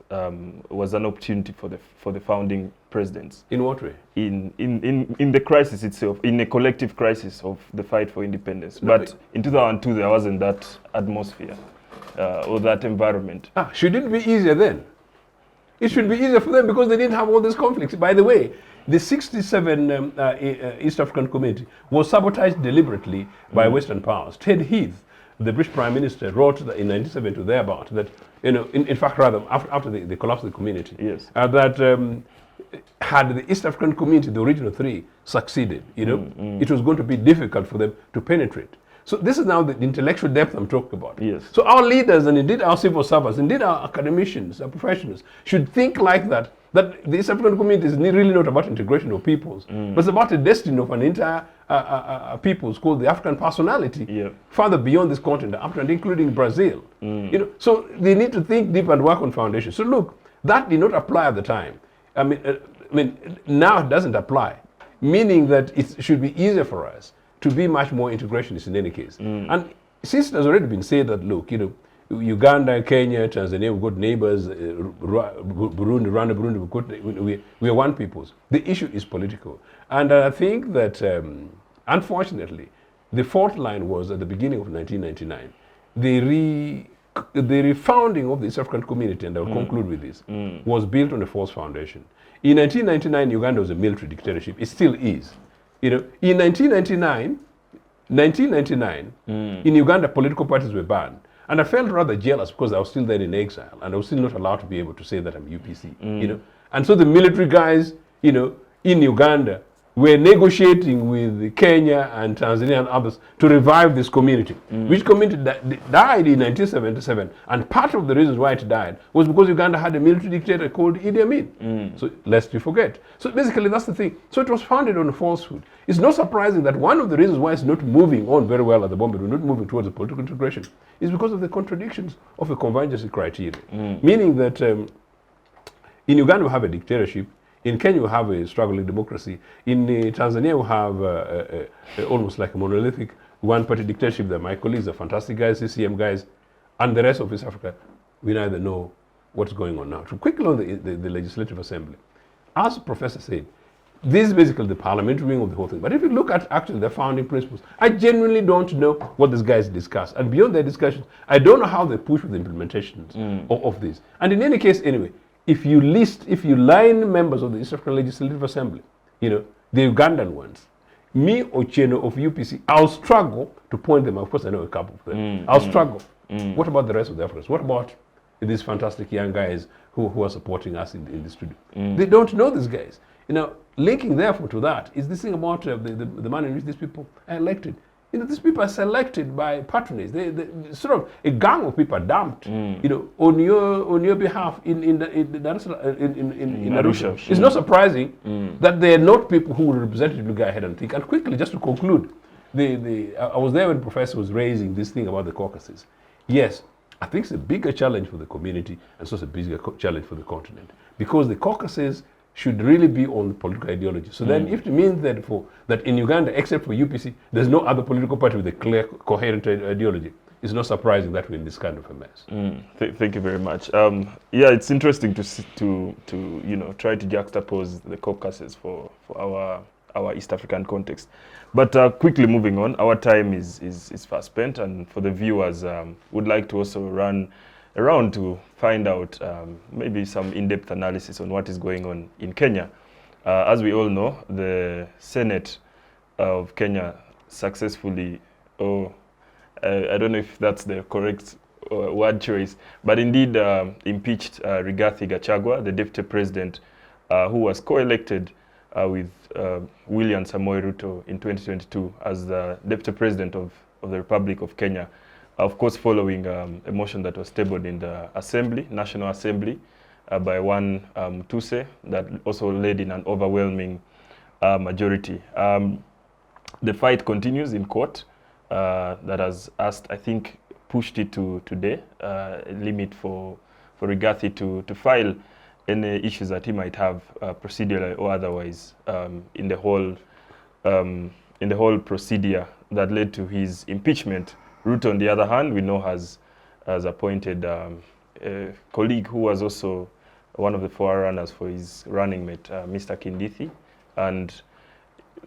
was an opportunity for the founding presidents. In what way? In the crisis itself, in a collective crisis of the fight for independence. No, but in 2002, there wasn't that atmosphere or that environment. Should it be easier then? It should be easier for them because they didn't have all these conflicts. By the way, the 67 East African Community was sabotaged deliberately by Western powers. Ted Heath, the British Prime Minister, wrote in 1970 thereabout that, you know, in fact, rather, after the collapse of the community, yes, that had the East African Community, the original three, succeeded, you know, it was going to be difficult for them to penetrate. So this is now the intellectual depth I'm talking about. Yes. So our leaders, and indeed our civil servants, indeed our academicians, our professionals, should think like that the East African community is really not about integration of peoples, but it's about the destiny of an entire peoples called the African personality, further beyond this continent, up and including Brazil. You know, so they need to think deep and work on foundations. So look, that did not apply at the time. I mean, now it doesn't apply, meaning that it should be easier for us to be much more integrationist in any case. And since it has already been said that, look, you know, Uganda, Kenya, Tanzania, we've got neighbors, Burundi, Rwanda, Burundi, we are one peoples. The issue is political. And I think that, unfortunately, the fault line was at the beginning of 1999. The refounding of the East African community, and I'll conclude with this, was built on a false foundation. In 1999, Uganda was a military dictatorship. It still is. You know, in 1999, in Uganda, political parties were banned. And I felt rather jealous because I was still there in exile and I was still not allowed to be able to say that I'm UPC, you know. And so the military guys, you know, in Uganda were negotiating with Kenya and Tanzania and others to revive this community, which community died in 1977. And part of the reasons why it died was because Uganda had a military dictator called Idi Amin. So lest you forget. So basically that's the thing. So it was founded on a falsehood. It's not surprising that one of the reasons why it's not moving on very well at the moment, we're not moving towards a political integration, is because of the contradictions of a convergence criteria. Meaning that in Uganda we have a dictatorship. In Kenya, we have a struggling democracy. In Tanzania, we have almost like a monolithic one-party dictatorship. That my colleagues are fantastic guys, CCM guys, and the rest of East Africa, we neither know what's going on now. So quickly on the Legislative Assembly. As the professor said, this is basically the parliamentary wing of the whole thing. But if you look at actually the founding principles, I genuinely don't know what these guys discuss. And beyond their discussions, I don't know how they push with the implementations of this. And in any case, anyway, if you line members of the East African Legislative Assembly, you know, the Ugandan ones, me, Othieno of UPC, I'll struggle to point them out. Of course, I know a couple of them. I'll struggle. What about the rest of the Africans? What about these fantastic young guys who are supporting us in the studio? They don't know these guys. You know, linking therefore to that is this thing about the manner in which these people are elected. You know, these people are selected by patronage. They sort of a gang of people are dumped, you know, on your behalf in Arusha. It's not surprising that they are not people who will representatively go ahead and think. And quickly, just to conclude, I was there when the professor was raising this thing about the caucuses. Yes, I think it's a bigger challenge for the community, and so it's a bigger challenge for the continent, because the caucuses should really be on the political ideology. So then if it means that in Uganda, except for UPC, there's no other political party with a clear, coherent ideology, it's not surprising that we're in this kind of a mess. Thank you very much. Yeah, it's interesting to you know, try to juxtapose the caucuses for our East African context. But quickly moving on, our time is fast spent, and for the viewers, would like to also run around to find out maybe some in-depth analysis on what is going on in Kenya. As we all know, the Senate of Kenya successfully, I don't know if that's the correct word choice, but indeed impeached Rigathi Gachagua, the deputy president, who was co-elected with William Samoei Ruto in 2022 as the deputy president of the Republic of Kenya. Of course, following a motion that was tabled in the Assembly, National Assembly, by one Tuse, that also led in an overwhelming majority. The fight continues in court that has asked, I think, pushed it to today, limit for Rigathi to file any issues that he might have, procedurally or otherwise, in the whole procedure that led to his impeachment. Ruto, on the other hand, we know has appointed a colleague who was also one of the forerunners for his running mate, Mr. Kindithi, and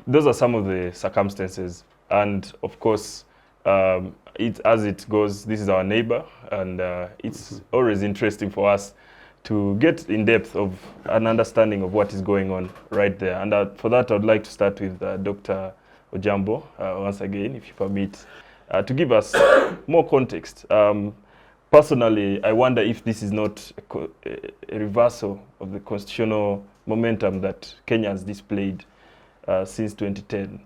those are some of the circumstances. And of course, as it goes, this is our neighbor, and it's always interesting for us to get in depth of an understanding of what is going on right there. And for that, I'd like to start with Dr. Ojambo, once again, if you permit, to give us more context. Personally, I wonder if this is not a reversal of the constitutional momentum that Kenya has displayed since 2010.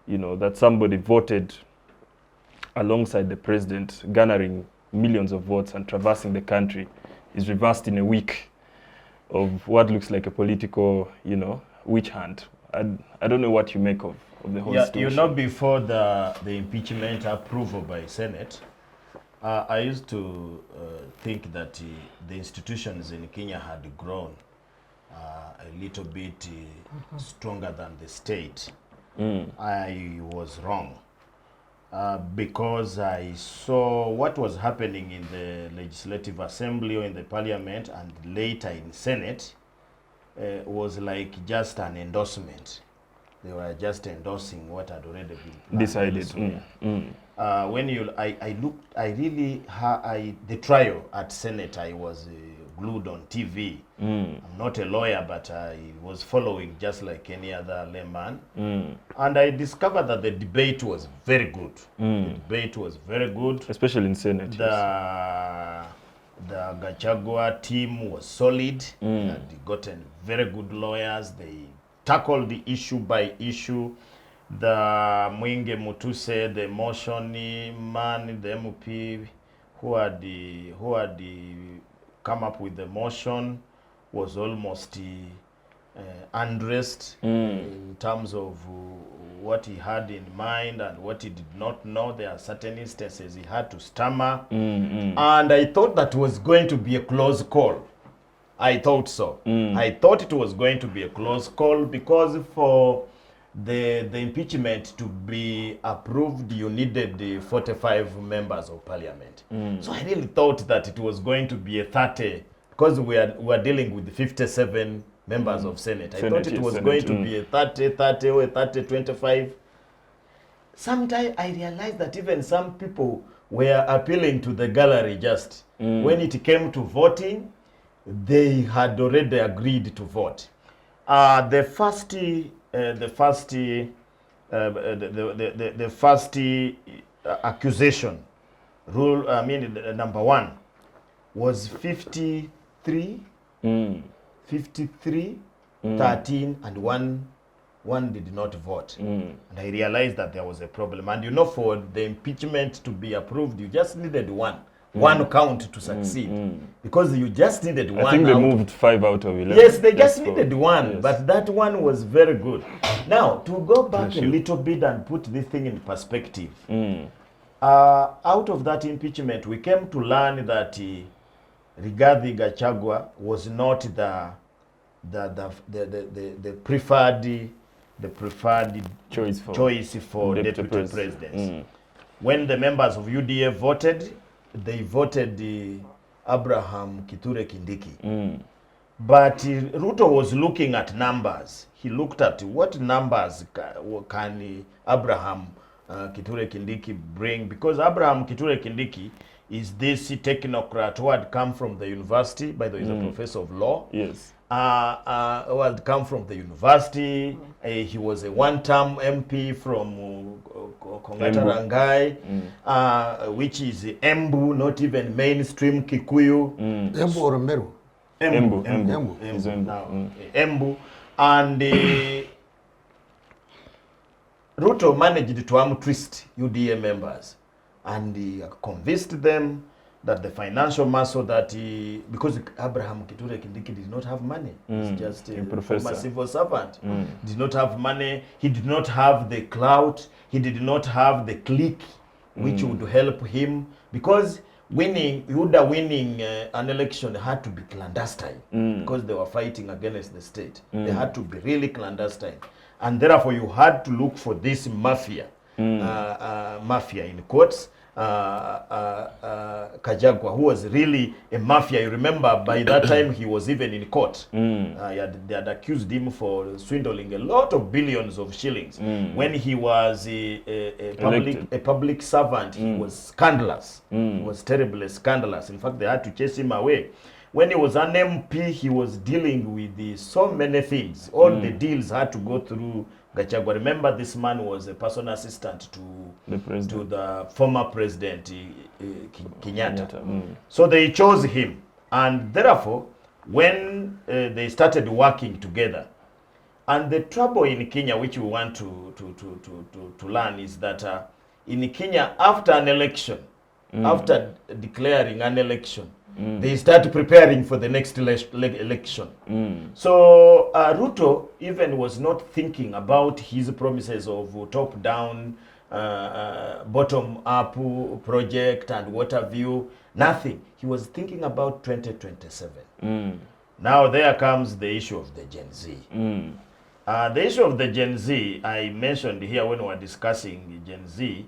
You know, that somebody voted alongside the president, garnering millions of votes and traversing the country, is reversed in a week of what looks like a political, you know, witch hunt. I don't know what you make of the whole situation. You know, before the impeachment approval by Senate, I used to think that the institutions in Kenya had grown a little bit stronger than the state. I was wrong. Because I saw what was happening in the Legislative Assembly or in the Parliament and later in Senate was like just an endorsement. They were just endorsing what had already been decided. When the trial at Senate, I was glued on TV. I'm not a lawyer, but I was following just like any other layman. And I discovered that the debate was very good. The debate was very good. Especially in Senate. The Gachagua team was solid. They had gotten very good lawyers. They tackled the issue by issue. The Mwinge Mutuse, the motion man, the MUP who had come up with the motion was almost undressed in terms of what he had in mind and what he did not know. There are certain instances he had to stammer. And I thought that was going to be a close call. I thought so. I thought it was going to be a close call because for the impeachment to be approved, you needed the 45 members of parliament. So I really thought that it was going to be a 30, because we are dealing with the 57 members of Senate. I thought it was going to be a 30 or a 30-25. Sometimes I realized that even some people were appealing to the gallery just. When it came to voting, they had already agreed to vote. The first accusation rule, number one, was 53, 13, and one did not vote. And I realized that there was a problem. And you know, for the impeachment to be approved, you just needed one count to succeed. Because you just needed one. I think they moved 5 out of 11. Yes, they just needed one, but that one was very good. Now, to go back a little bit and put this thing in perspective, out of that impeachment, we came to learn that Rigathi Gachagua was not the preferred choice for deputy presidents. When the members of UDA voted, they voted Abraham Kithure Kindiki. But Ruto was looking at numbers. He looked at what numbers can Abraham Kithure Kindiki bring, because Abraham Kithure Kindiki is this technocrat who had come from the university. By the way, he's a professor of law. Yes. Who had come from the university. He was a one-term MP from Kongata Rangai, which is Embu, not even mainstream Kikuyu. Embu or Meru? Embu. And Ruto managed to arm twist UDA members, and he convinced them that the financial muscle that because Abraham Kithure Kindiki did not have money, he's just a former civil servant, did not have money, he did not have the clout, he did not have the clique which would help him, because winning an election had to be clandestine, because they were fighting against the state. They had to be really clandestine, and therefore you had to look for this mafia, mafia in quotes, Kajagwa, who was really a mafia. You remember, by that time he was even in court. They had accused him for swindling a lot of billions of shillings. When he was a public servant, he was scandalous. He was terribly scandalous. In fact, they had to chase him away. When he was an MP, he was dealing with so many things. All the deals had to go through Gachagua. Remember, this man was a personal assistant to the former president, Kenyatta. So they chose him. And therefore, when they started working together, and the trouble in Kenya, which we want to learn, is that in Kenya, after an election, after declaring an election, they start preparing for the next election. So Ruto even was not thinking about his promises of top-down, bottom-up project and what have you. Nothing. He was thinking about 2027. Now there comes the issue of the Gen Z. The issue of the Gen Z, I mentioned here when we were discussing Gen Z,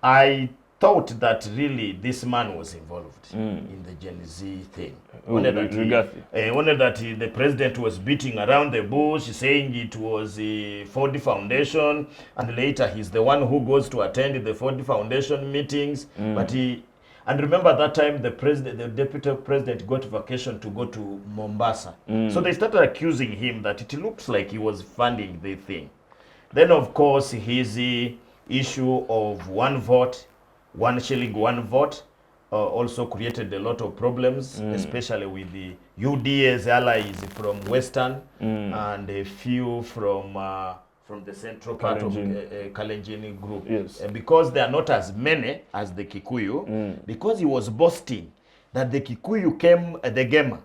I thought that really this man was involved in the Gen Z thing. Only that the president was beating around the bush, saying it was a Ford Foundation, and later he's the one who goes to attend the Ford Foundation meetings. But and remember that time the deputy president got vacation to go to Mombasa. So they started accusing him that it looks like he was funding the thing. Then of course his issue of one vote, 1 shilling, 1 vote, also created a lot of problems, especially with the UDA's allies from Western and a few from the central part of Kalenjin group. Yes. Because they are not as many as the Kikuyu, because he was boasting that the Kikuyu came, the Gema,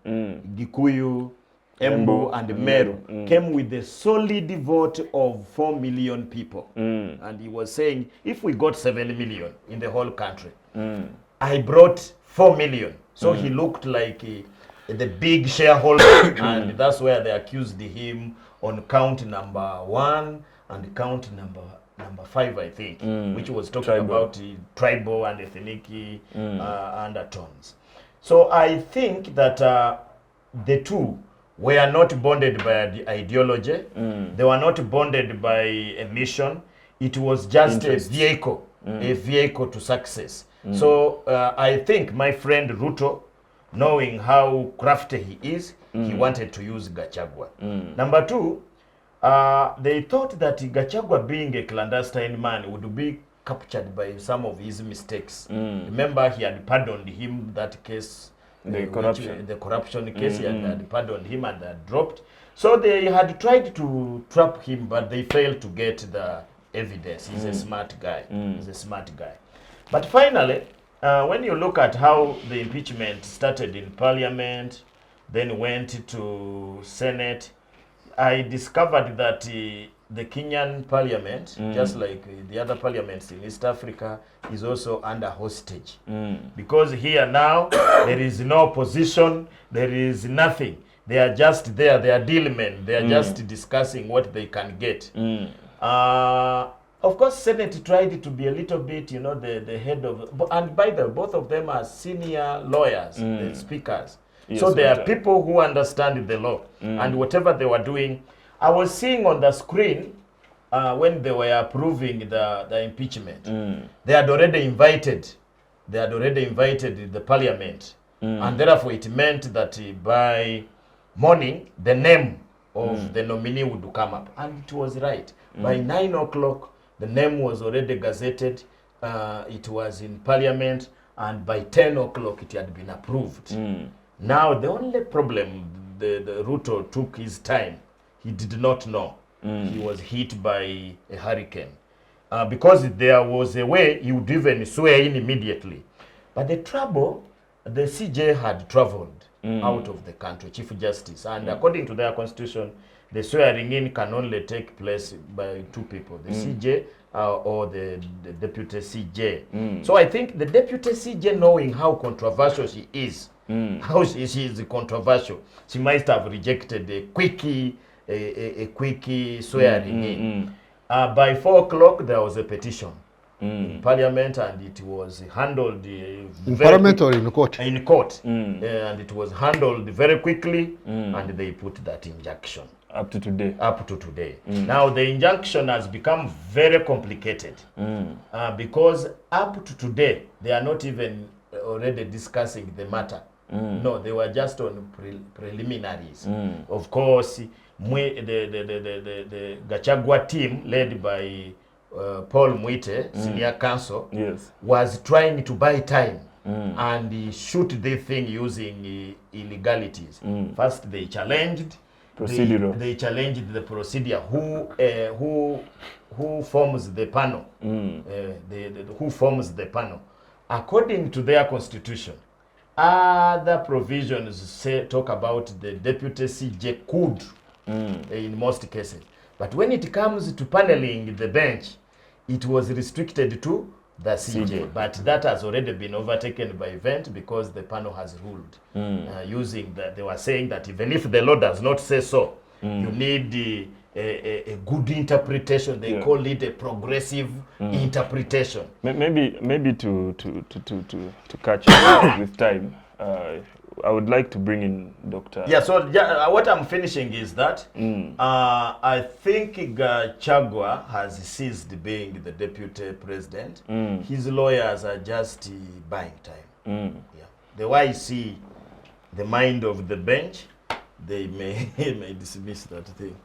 Gikuyu, Embu and Meru came with a solid vote of 4 million people. And he was saying, if we got 7 million in the whole country, I brought 4 million. So he looked like the big shareholder. And that's where they accused him on count number 1 and count number 5, I think, which was talking about tribal and ethnic undertones. So I think that the two were not bonded by the ideology. They were not bonded by a mission. It was just a vehicle to success. So I think my friend Ruto, knowing how crafty he is, he wanted to use Gachagua. Number 2, they thought that Gachagua, being a clandestine man, would be captured by some of his mistakes. Remember, he had pardoned him that case. The corruption case, he had pardoned him and had dropped. So they had tried to trap him, but they failed to get the evidence. He's a smart guy. He's a smart guy. But finally, when you look at how the impeachment started in Parliament, then went to Senate, I discovered that the Kenyan Parliament, just like the other parliaments in East Africa, is also under hostage. Because here now, there is no opposition, there is nothing. They are just there, they are deal men, they are just discussing what they can get. Of course, Senate tried to be a little bit, the head of, and by the way, both of them are senior lawyers, the speakers. Yes, so they are people who understand the law, and whatever they were doing. I was seeing on the screen when they were approving the impeachment, they had already invited the parliament, and therefore it meant that by morning the name of the nominee would come up, and it was right. By 9 o'clock, the name was already gazetted. It was in parliament, and by 10 o'clock it had been approved. Now the only problem, the Ruto took his time. He did not know. He was hit by a hurricane. Because there was a way he would even swear in immediately. But the trouble, the CJ had traveled. out of the country, Chief Justice. And according to their constitution, the swearing in can only take place by 2 people, the CJ or the deputy CJ. So I think the deputy CJ, knowing how controversial she is, how she is controversial, she might have rejected a quickie swearing in. By 4 o'clock, there was a petition in Parliament, and it was handled in Parliament or in court? In court, and it was handled very quickly, and they put that injunction. Up to today. Up to today. Now the injunction has become very complicated because up to today they are not even already discussing the matter. No, they were just on preliminaries. Of course, the Gachagua team led by Paul Mwite, senior counsel, was trying to buy time and shoot the thing using illegalities. First, they challenged. They challenged the procedure. Who forms the panel? Who forms the panel? According to their constitution, other provisions talk about the deputy CJ could in most cases. But when it comes to paneling the bench, it was restricted to the CJ. But that has already been overtaken by event because the panel has ruled. Using that, they were saying that even if the law does not say so, you need a good interpretation. They call it a progressive interpretation. Maybe to catch up with time, I would like to bring in Dr. Yeah, so what I'm finishing is that I think Gachagua has ceased being the deputy president. His lawyers are just buying time. Yeah. The way I see the mind of the bench, they may dismiss that thing.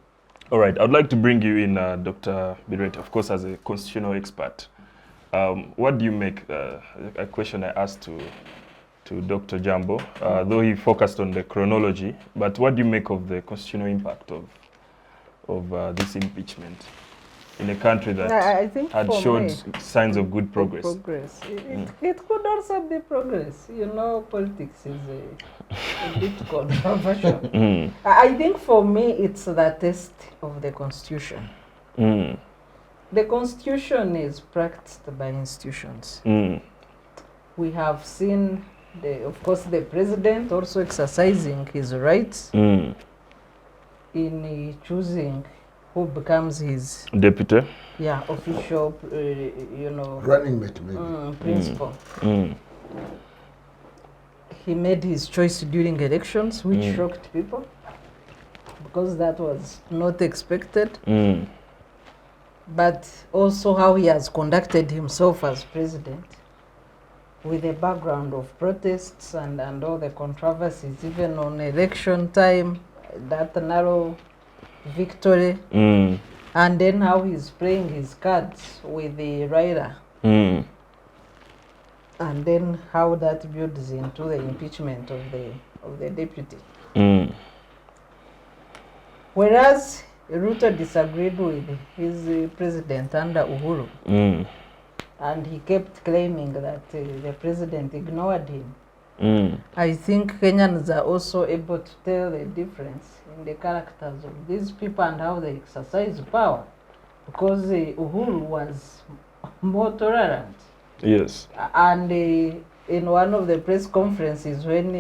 All right, I'd like to bring you in, Dr. Bireete, of course, as a constitutional expert. What do you make, a question I asked to Dr. Ojambo, though he focused on the chronology, but what do you make of the constitutional impact of this impeachment in a country that had showed signs of good progress? It could also be progress. You know, politics is a bit controversial. I think for me, it's the test of the Constitution. The Constitution is practiced by institutions. We have seen, of course, the president also exercising his rights in choosing who becomes his deputy. Yeah, official, you know, running mate, maybe. Principal. He made his choice during elections, which shocked people because that was not expected. But also how he has conducted himself as president, with a background of protests and all the controversies, even on election time, that narrow victory, and then how he's playing his cards with the rider, and then how that builds into the impeachment of the deputy. Whereas Ruto disagreed with his president under Uhuru, and he kept claiming that the president ignored him. I think Kenyans are also able to tell the difference in the characters of these people and how they exercise power, because Uhuru was more tolerant. Yes. And in one of the press conferences when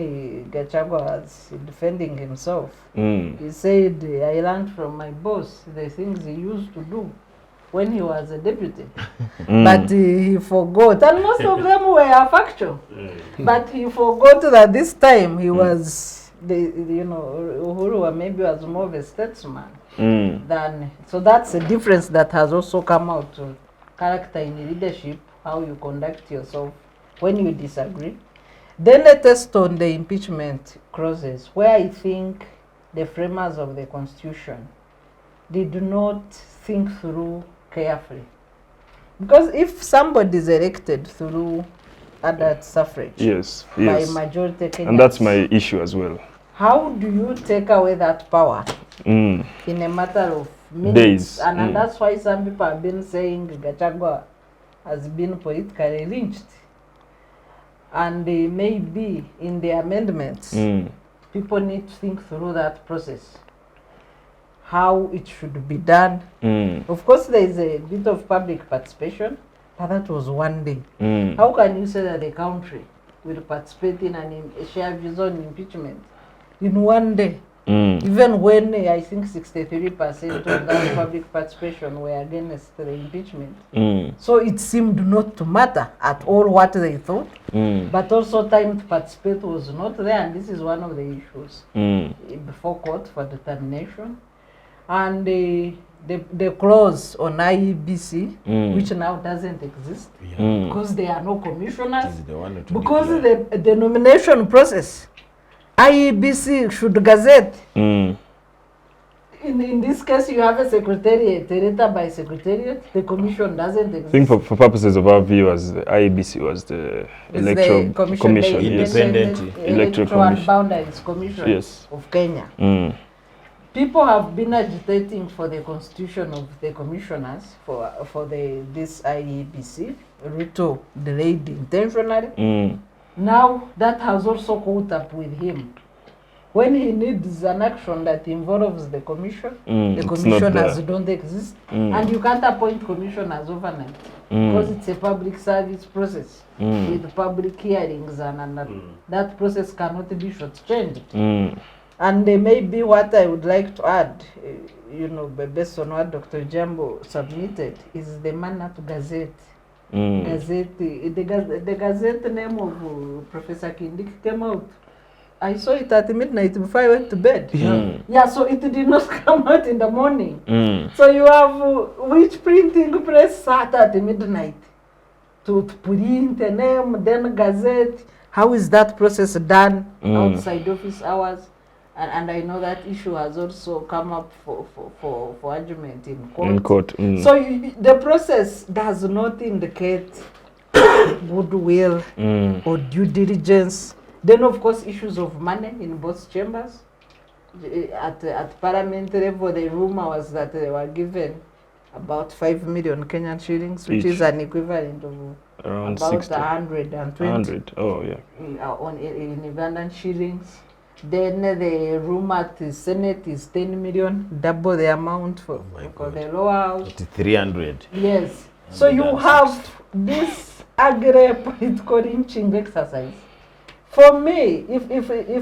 Gachagua was defending himself, he said, I learned from my boss the things he used to do when he was a deputy. But he forgot, and most of them were factual. But he forgot that this time he was, Uhuru maybe was more of a statesman than, so that's a difference that has also come out of character in leadership, how you conduct yourself when you disagree. Then a test on the impeachment clauses, where I think the framers of the Constitution did not think through carefully. Because if somebody is elected through adult suffrage by majority Kenyans, and that's my issue as well. How do you take away that power in a matter of minutes? Days. And that's why some people have been saying Gachagua has been politically lynched. And maybe in the amendments, people need to think through that process, how it should be done. Of course, there is a bit of public participation, but that was one day. How can you say that the country will participate in and share views on impeachment in one day? Even when I think 63% of that public participation were against the impeachment. So it seemed not to matter at all what they thought, but also time to participate was not there, and this is one of the issues before court for determination. And the clause on IEBC, which now doesn't exist, because there are no commissioners, because the nomination process, IEBC should gazette. In this case, you have a secretariat, a letter by secretariat. The commission doesn't exist. I think for purposes of our viewers, the IEBC was the electoral commission, independent electoral and boundaries commission of Kenya. People have been agitating for the constitution of the commissioners for this IEBC. Ruto delayed intentionally. Now that has also caught up with him. When he needs an action that involves the commission, the commissioners don't exist, and you can't appoint commissioners overnight because it's a public service process with public hearings, and that process cannot be shortchanged. And maybe what I would like to add, based on what Dr. Ojambo submitted, is the manner to gazette. The gazette name of Professor Kindiki came out. I saw it at midnight before I went to bed. So it did not come out in the morning. So you have which printing press sat at midnight to print a name, then gazette. How is that process done outside office hours? And I know that issue has also come up for argument in court. So the process does not indicate goodwill or due diligence. Then, of course, issues of money in both chambers. At parliamentary level, the rumor was that they were given about 5 million Kenyan shillings, which is an equivalent of around about 60. 120. 100. Oh, yeah. In Ugandan shillings. Then the room at the Senate is 10 million, double the amount for the lower house. 300. Yes. So you have this agri political lynching exercise. For me, if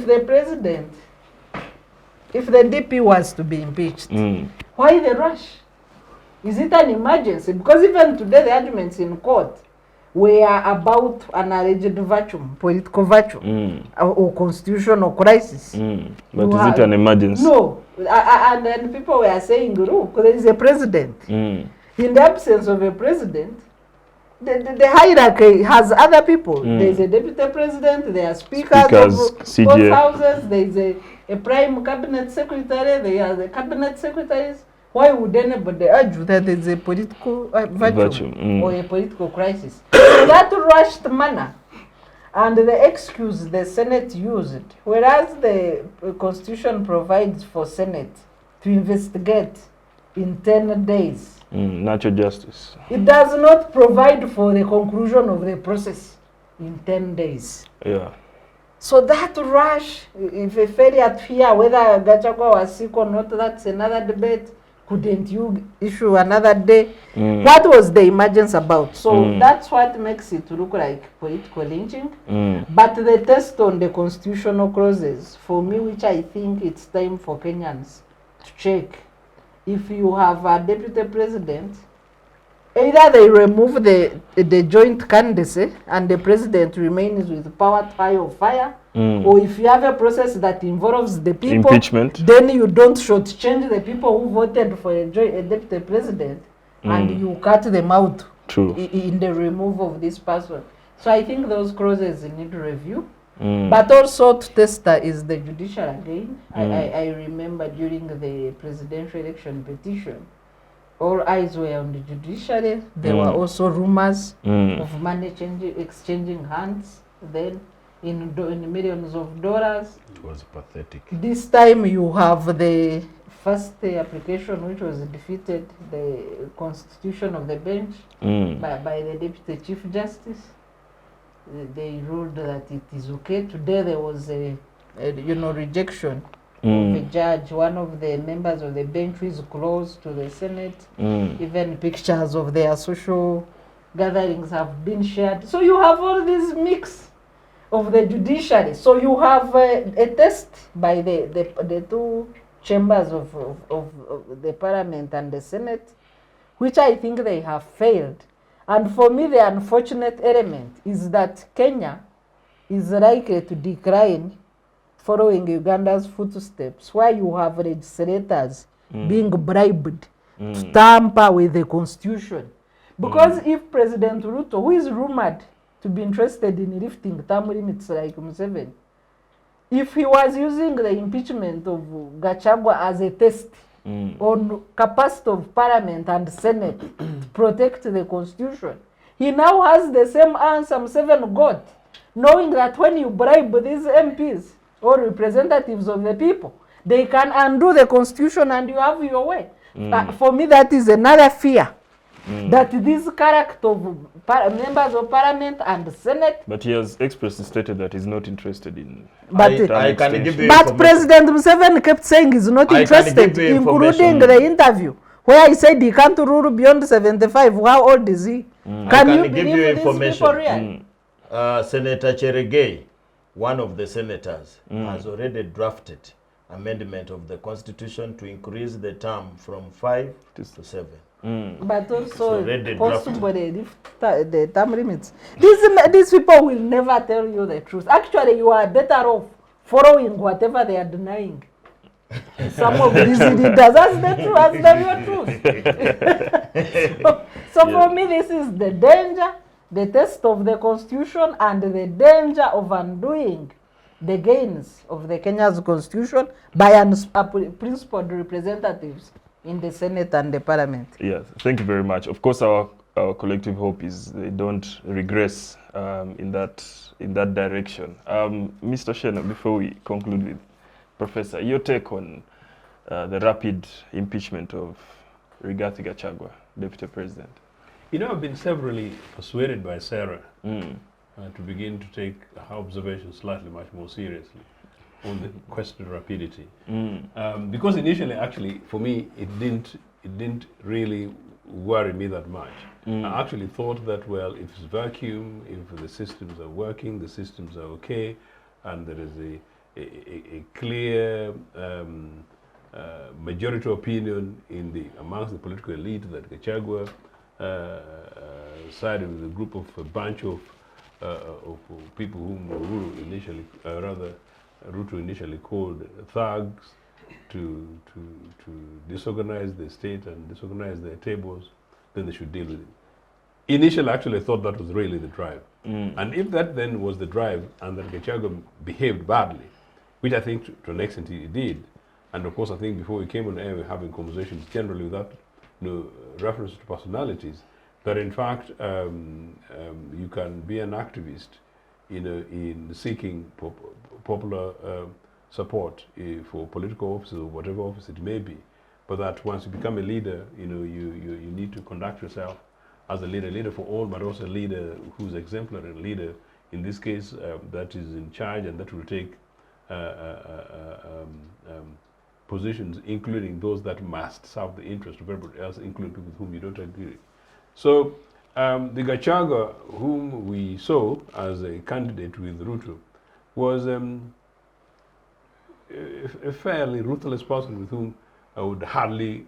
the president, if the DP was to be impeached, why the rush? Is it an emergency? Because even today the arguments in court were about an alleged vacuum, political vacuum, or constitutional crisis. But is it an emergency? No. And then people were saying, look, there is a president. In the absence of a president, the hierarchy has other people. There is a deputy president, there are speakers of both houses, there is a prime cabinet secretary, there are the cabinet secretaries. Why would anybody argue that there is a political vacuum or a political crisis? In that rushed manner, and the excuse the Senate used, whereas the Constitution provides for Senate to investigate in 10 days. Natural justice. It does not provide for the conclusion of the process in 10 days. Yeah. So that rush, if a failure to hear whether Gachagua was sick or not, that's another debate. Couldn't you issue another day? What was the emergence about? So that's what makes it look like political lynching. But the test on the constitutional clauses, for me, which I think it's time for Kenyans to check, if you have a deputy president, either they remove the joint candidacy and the president remains with power trial or fire, or if you have a process that involves the people, impeachment, then you don't shortchange the people who voted for a deputy president and you cut them out in the removal of this person. So I think those clauses need review. But also to test is the judicial again. I remember during the presidential election petition, all eyes were on the judiciary. There were also rumors of money exchanging hands then in millions of dollars. It was pathetic. This time you have the first application which was defeated, the constitution of the bench by the Deputy Chief Justice. They ruled that it is okay. Today there was a rejection of a judge. One of the members of the bench who is close to the Senate. Even pictures of their social gatherings have been shared. So you have all this mix of the judiciary. So you have a test by the two chambers of the parliament and the Senate, which I think they have failed. And for me, the unfortunate element is that Kenya is likely to decline following Uganda's footsteps, where you have legislators being bribed to tamper with the constitution. Because if President Ruto, who is rumored to be interested in lifting term limits like Museveni, if he was using the impeachment of Gachagua as a test on capacity of parliament and Senate to protect the constitution, he now has the same answer Museveni got, knowing that when you bribe these MPs or representatives of the people, they can undo the constitution and you have your way. For me, that is another fear. That this character of members of parliament and Senate. But he has expressly stated that he's not interested in. I can give you but President Museveni kept saying he's not interested, including the interview where he said he can't rule beyond 75. How old is he? Can you give you believe information? Senator Cheregei, one of the senators, has already drafted amendment of the constitution to increase the term from 5 to 7. But also possibly lift the term limits. These people will never tell you the truth. Actually, you are better off following whatever they are denying. Some of these leaders, that's the truth, that's the real truth. So for me, this is the danger, the test of the constitution, and the danger of undoing the gains of the Kenya's constitution by principled representatives in the Senate and the Parliament. Yes, thank you very much. Of course, our collective hope is they don't regress in that direction. Mr. Shena, before we conclude with Professor, your take on the rapid impeachment of Rigathi Gachagua, Deputy President? I've been severally persuaded by Sarah to begin to take her observations slightly much more seriously on the question of rapidity. Because initially, actually, for me, it didn't really worry me that much. I actually thought that, well, if it's vacuum, if the systems are working, the systems are okay, and there is a clear majority opinion amongst the political elite that Gachagua sided with a group of a bunch of people whom Ruto initially called thugs to disorganize the state and disorganize their tables, then they should deal with it. Initially, actually, I thought that was really the drive. And if that then was the drive and that Gachagua behaved badly, which I think to an extent he did, and of course I think before we came on air we were having conversations generally without reference to personalities, that in fact you can be an activist in seeking popular support for political offices or whatever office it may be, but that once you become a leader, you need to conduct yourself as a leader for all, but also a leader who's exemplary, a leader in this case that is in charge and that will take positions, including those that must serve the interest of everybody else, including people with whom you don't agree. So the Gachagua whom we saw as a candidate with Ruto was a fairly ruthless person with whom I would hardly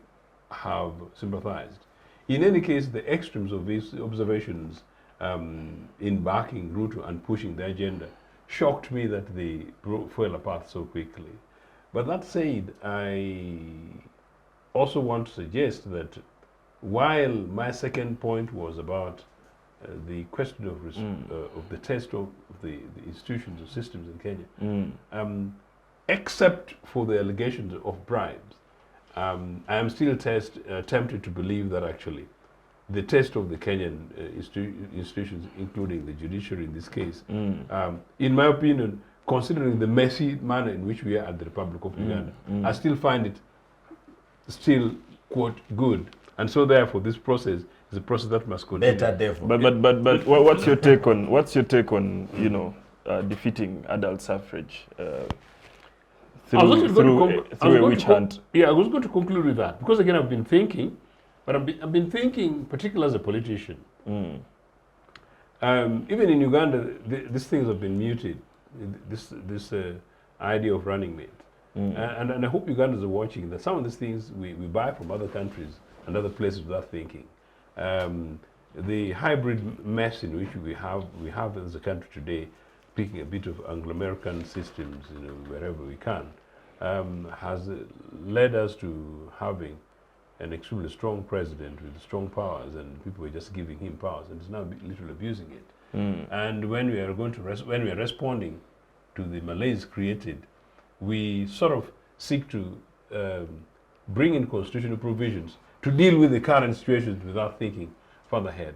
have sympathized. In any case, the extremes of these observations in backing Ruto and pushing the agenda shocked me that they fell apart so quickly. But that said, I also want to suggest that while my second point was about the question of the test of the institutions or systems in Kenya, except for the allegations of bribes, I am still tempted to believe that actually the test of the Kenyan institutions, including the judiciary in this case, in my opinion, considering the messy manner in which we are at the Republic of Uganda, I still find it still, quote, good. And so therefore this process is a process that must continue. Better devil. But what's your take on defeating adult suffrage? through a witch hunt. Yeah, I was going to conclude with that because again I've been thinking, but I've been thinking, particularly as a politician. Even in Uganda, these things have been muted. This idea of running mate, and I hope Ugandans are watching that some of these things we buy from other countries and other places without thinking. The hybrid mess in which we have as a country today, picking a bit of Anglo-American systems, wherever we can, has led us to having an extremely strong president with strong powers, and people are just giving him powers, and is now literally abusing it. And when we are when we are responding to the malaise created, we sort of seek to bring in constitutional provisions to deal with the current situations without thinking further ahead.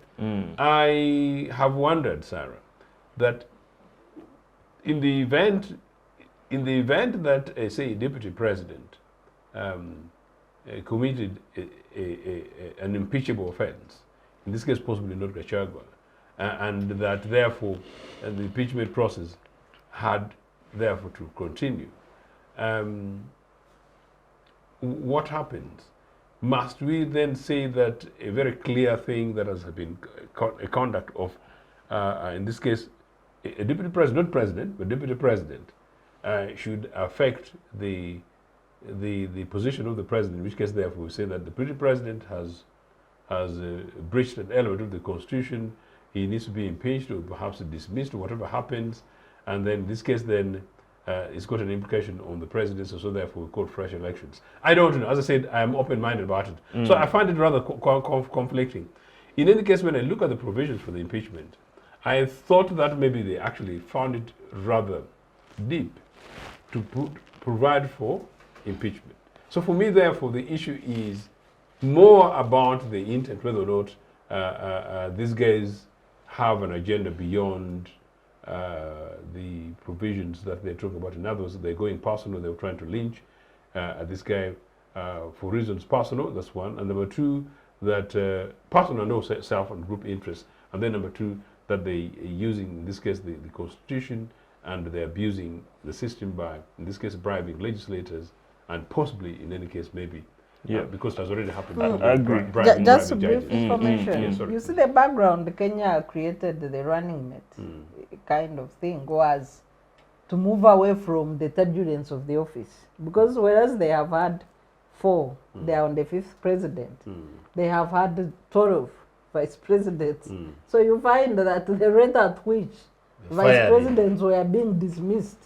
I have wondered, Sarah, that in the event that, say, a deputy president committed an impeachable offense, in this case possibly not Gachagua, and that therefore the impeachment process had therefore to continue, what happens? Must we then say that a very clear thing that has been a conduct of, in this case, a deputy president, not president, but deputy president, should affect the position of the president, in which case, therefore, we say that the deputy president has breached an element of the constitution, he needs to be impeached or perhaps dismissed or whatever happens, and then in this case, then it's got an implication on the presidency, so therefore we call fresh elections. I don't know. As I said, I am open-minded about it. So I find it rather conflicting. In any case, when I look at the provisions for the impeachment, I thought that maybe they actually found it rather deep to provide for impeachment. So for me, therefore, the issue is more about the intent, whether or not these guys have an agenda beyond the provisions that they talk about. In other words, they're going personal, they're trying to lynch this guy for reasons personal, that's one. And number two, that personal, no self and group interests. And then number two, that they are using, in this case, the constitution, and they're abusing the system by, in this case, bribing legislators, and possibly, in any case, maybe, because it has already happened. I agree. Just a brief information. Yes, you see the background, Kenya created the running mate kind of thing was to move away from the turbulence of the office. Because whereas they have had 4, they are on the 5th president, they have had 12 vice presidents. So you find that the rate at which vice presidents were being dismissed,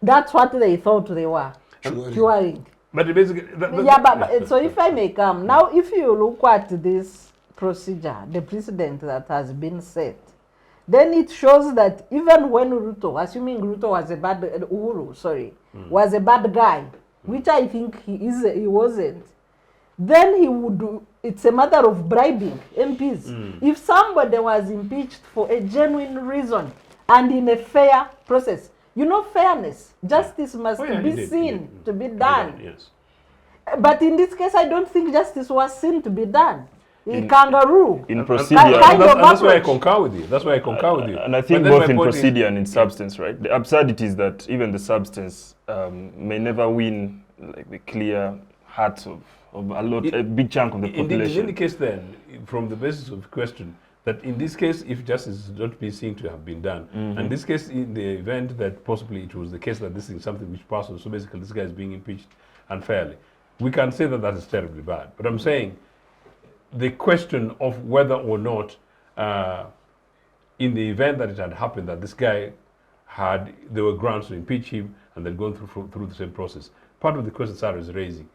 that's what they thought they were curing. But basically, but so if I may come now, if you look at this procedure, the precedent that has been set, then it shows that even when Ruto, assuming Ruto was a bad was a bad guy, which I think he wasn't, then he would do. It's a matter of bribing MPs. If somebody was impeached for a genuine reason and in a fair process, fairness, justice must be seen to be done. Yes. But in this case, I don't think justice was seen to be done. Kangaroo. In procedure. That's why I concur with you. That's why I concur with you. And I think both in procedure and in substance, right? The absurdity is that even the substance may never win like the clear hearts of a big chunk of the population. In any case, then, from the basis of the question, that in this case, if justice is not being seen to have been done, and in this case, in the event that possibly it was the case that this is something which passes, so basically this guy is being impeached unfairly, we can say that that is terribly bad. But I'm saying the question of whether or not, in the event that it had happened, that this guy there were grounds to impeach him and then going through the same process, part of the question Sarah is raising,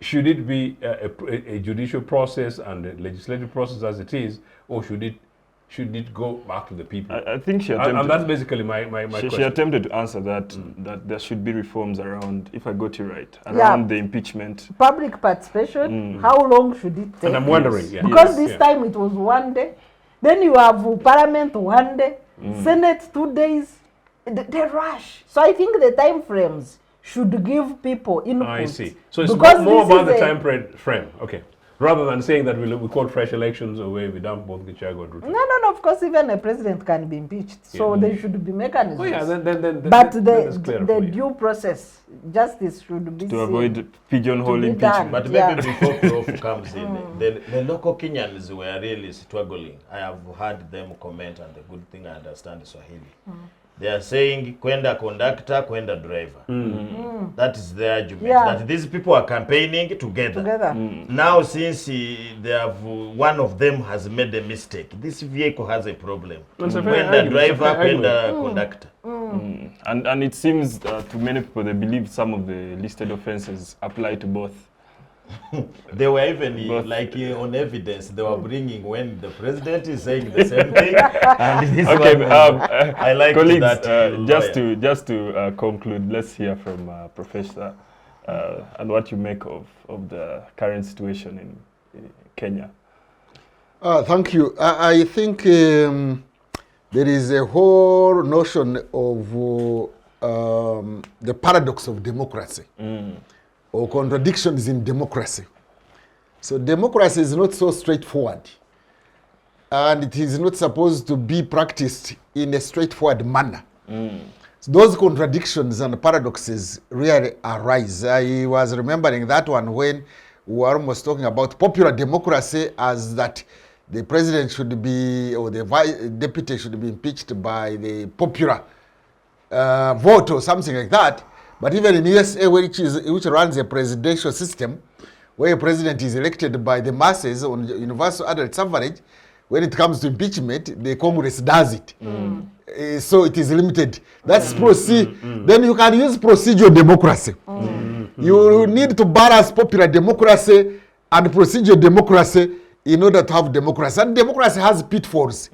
should it be a judicial process and a legislative process as it is, or should it go back to the people? I think she attempted. And that's basically my question. She attempted to answer that, that there should be reforms around, if I got you right, around the impeachment. Public participation, how long should it take? And I'm wondering, because this time it was 1 day, then you have Parliament 1 day, Senate 2 days, the rush. So I think the time frames should give people input. I see. So it's more about the time frame. Okay. Rather than saying that we call fresh elections away, we dump both Gachagua and Ruto. No, of course, even a president can be impeached. So there should be mechanisms. Oh yeah, then but the due process, justice should be to avoid pigeonhole be impeachment. But maybe before Prof comes in, the local Kenyans were really struggling. I have heard them comment, and the good thing I understand Swahili. They are saying kwenda conductor, kwenda driver. That is their argument. That these people are campaigning together. Now, since one of them has made a mistake, this vehicle has a problem. Kwenda driver, kwenda conductor. And it seems to many people they believe some of the listed offenses apply to both. They were even on evidence they were bringing when the president is saying the same thing. And this I like colleagues, that. Just to conclude, let's hear from Professor and what you make of the current situation in Kenya. Thank you. I think there is a whole notion of the paradox of democracy. Or contradictions in democracy. So democracy is not so straightforward. And it is not supposed to be practiced in a straightforward manner. So those contradictions and paradoxes really arise. I was remembering that one when we were almost talking about popular democracy as that the president should be, or the deputy should be impeached by the popular vote or something like that. But even in USA, which runs a presidential system, where a president is elected by the masses on universal adult suffrage, when it comes to impeachment, the Congress does it. So it is limited. That's Then you can use procedural democracy. You need to balance popular democracy and procedural democracy in order to have democracy. And democracy has pitfalls.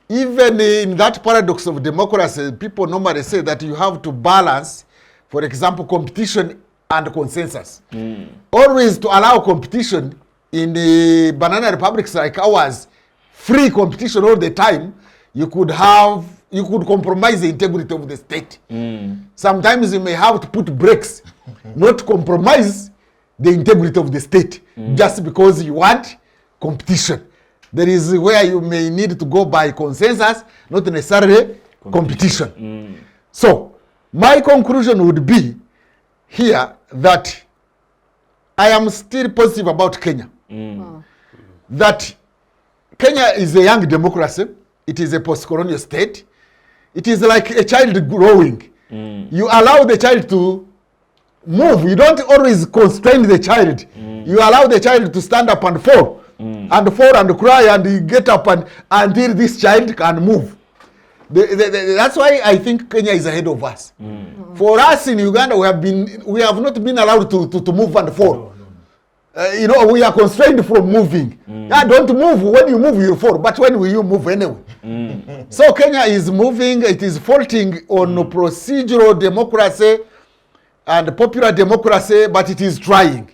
Even in that paradox of democracy, people normally say that you have to balance, for example, competition and consensus. Always to allow competition in the banana republics like ours, free competition all the time, you could compromise the integrity of the state. Sometimes you may have to put brakes, not compromise the integrity of the state, just because you want competition. There is where you may need to go by consensus, not necessarily competition. So, my conclusion would be here that I am still positive about Kenya. That Kenya is a young democracy. It is a post-colonial state. It is like a child growing. You allow the child to move. You don't always constrain the child. You allow the child to stand up and fall. And fall and cry and get up until this child can move. That's why I think Kenya is ahead of us. For us in Uganda, we have not been allowed to move and fall. We are constrained from moving. Don't move. When you move, you fall. But when will you move anyway? So Kenya is moving. It is faulting on procedural democracy and popular democracy, but it is trying.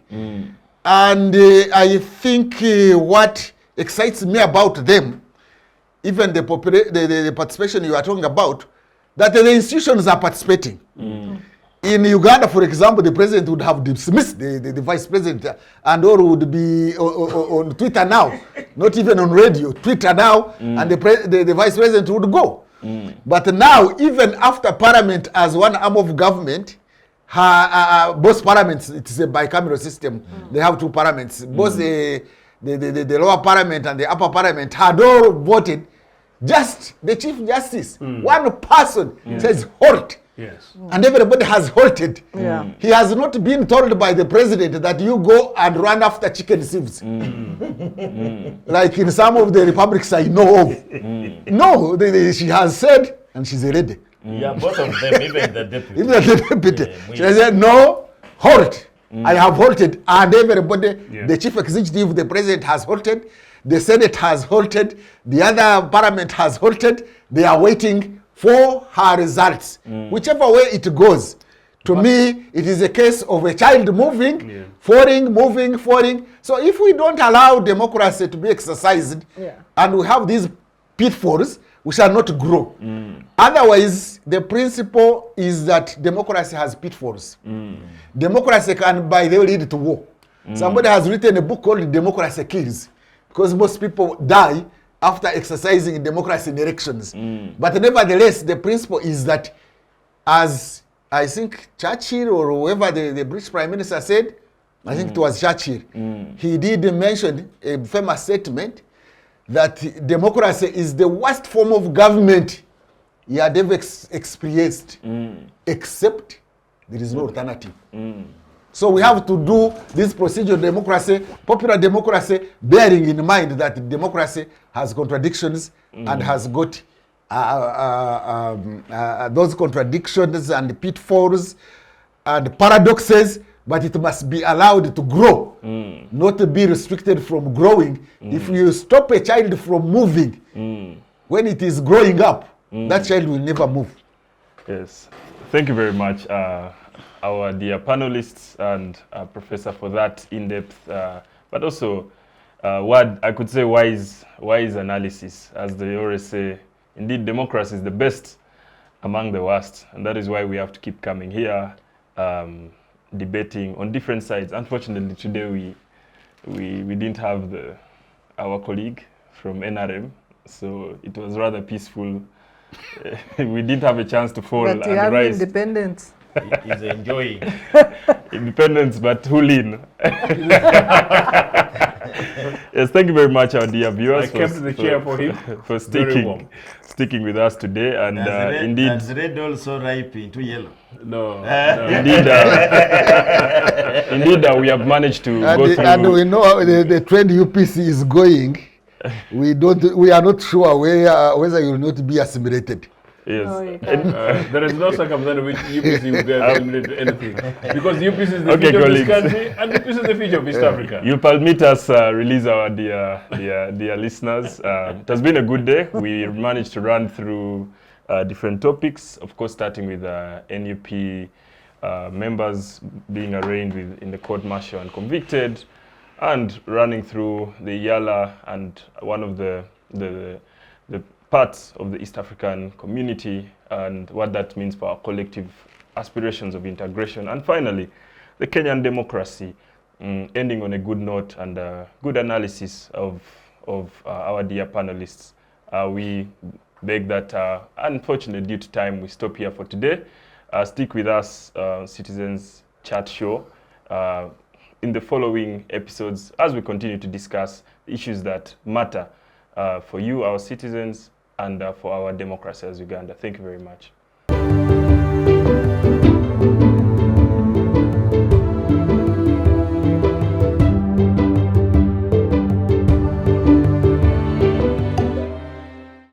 And I think what excites me about them, even the participation you are talking about, that the institutions are participating. In Uganda, for example, the president would have dismissed the vice president and or would be on Twitter now, not even on radio, Twitter now, and the vice president would go. But now, even after parliament as one arm of government, both parliaments, it's a bicameral system, they have two parliaments, both the lower parliament and the upper parliament had all voted. Just the Chief Justice, one person says halt. Yes. And everybody has halted. He has not been told by the president that you go and run after chicken sieves. Like in some of the republics I know of. No, she has said, and she's ready. Both of them, even the deputy. Even the deputy. She said, no, halt. I have halted. And everybody, the chief executive, the president has halted. The Senate has halted. The other parliament has halted. They are waiting for her results. Whichever way it goes. To me, it is a case of a child moving, falling, moving, falling. So if we don't allow democracy to be exercised, and we have these pitfalls, we shall not grow. Otherwise, the principle is that democracy has pitfalls. Democracy can, by the way, lead to war. Somebody has written a book called Democracy Kills, because most people die after exercising democracy in elections. But nevertheless, the principle is that, as I think Churchill or whoever the British Prime Minister said, I think it was Churchill, he did mention a famous statement that democracy is the worst form of government he had ever experienced, except there is no alternative. So we have to do this procedural democracy, popular democracy, bearing in mind that democracy has contradictions and has got those contradictions and pitfalls and paradoxes, but it must be allowed to grow, not to be restricted from growing. If you stop a child from moving, when it is growing up, that child will never move. Yes, thank you very much, our dear panelists and Professor, for that in-depth, but also what I could say wise analysis. As they always say, indeed, democracy is the best among the worst, and that is why we have to keep coming here, debating on different sides. Unfortunately, today we didn't have our colleague from NRM, so it was rather peaceful. We didn't have a chance to fall But you and have rise. independence. He's enjoying. Independence, but who lean? Yes, thank you very much, our dear viewers. I kept the chair for him. For Very warm. sticking with us today, and indeed, Does red also ripe into yellow? No. indeed, we have managed to go through. And we know the trend UPC is going. We are not sure whether you will not be assimilated. Yes. No, you can't. There is no circumstance in which UPC will be assimilated to anything. Because UPC is the Okay, future colleagues. of this country, and UPC is the future of East Africa. You permit us release our dear listeners. It has been a good day. We managed to run through different topics, of course, starting with NUP members being arraigned in the court martial and convicted, and running through the EALA and one of the parts of the East African community and what that means for our collective aspirations of integration. And finally, the Kenyan democracy, ending on a good note and a good analysis of our dear panelists. We beg that, unfortunately, due to time, we stop here for today. Stick with us, Citizens Chat Show, in the following episodes as we continue to discuss issues that matter for you, our citizens, and for our democracy as Uganda. Thank you very much.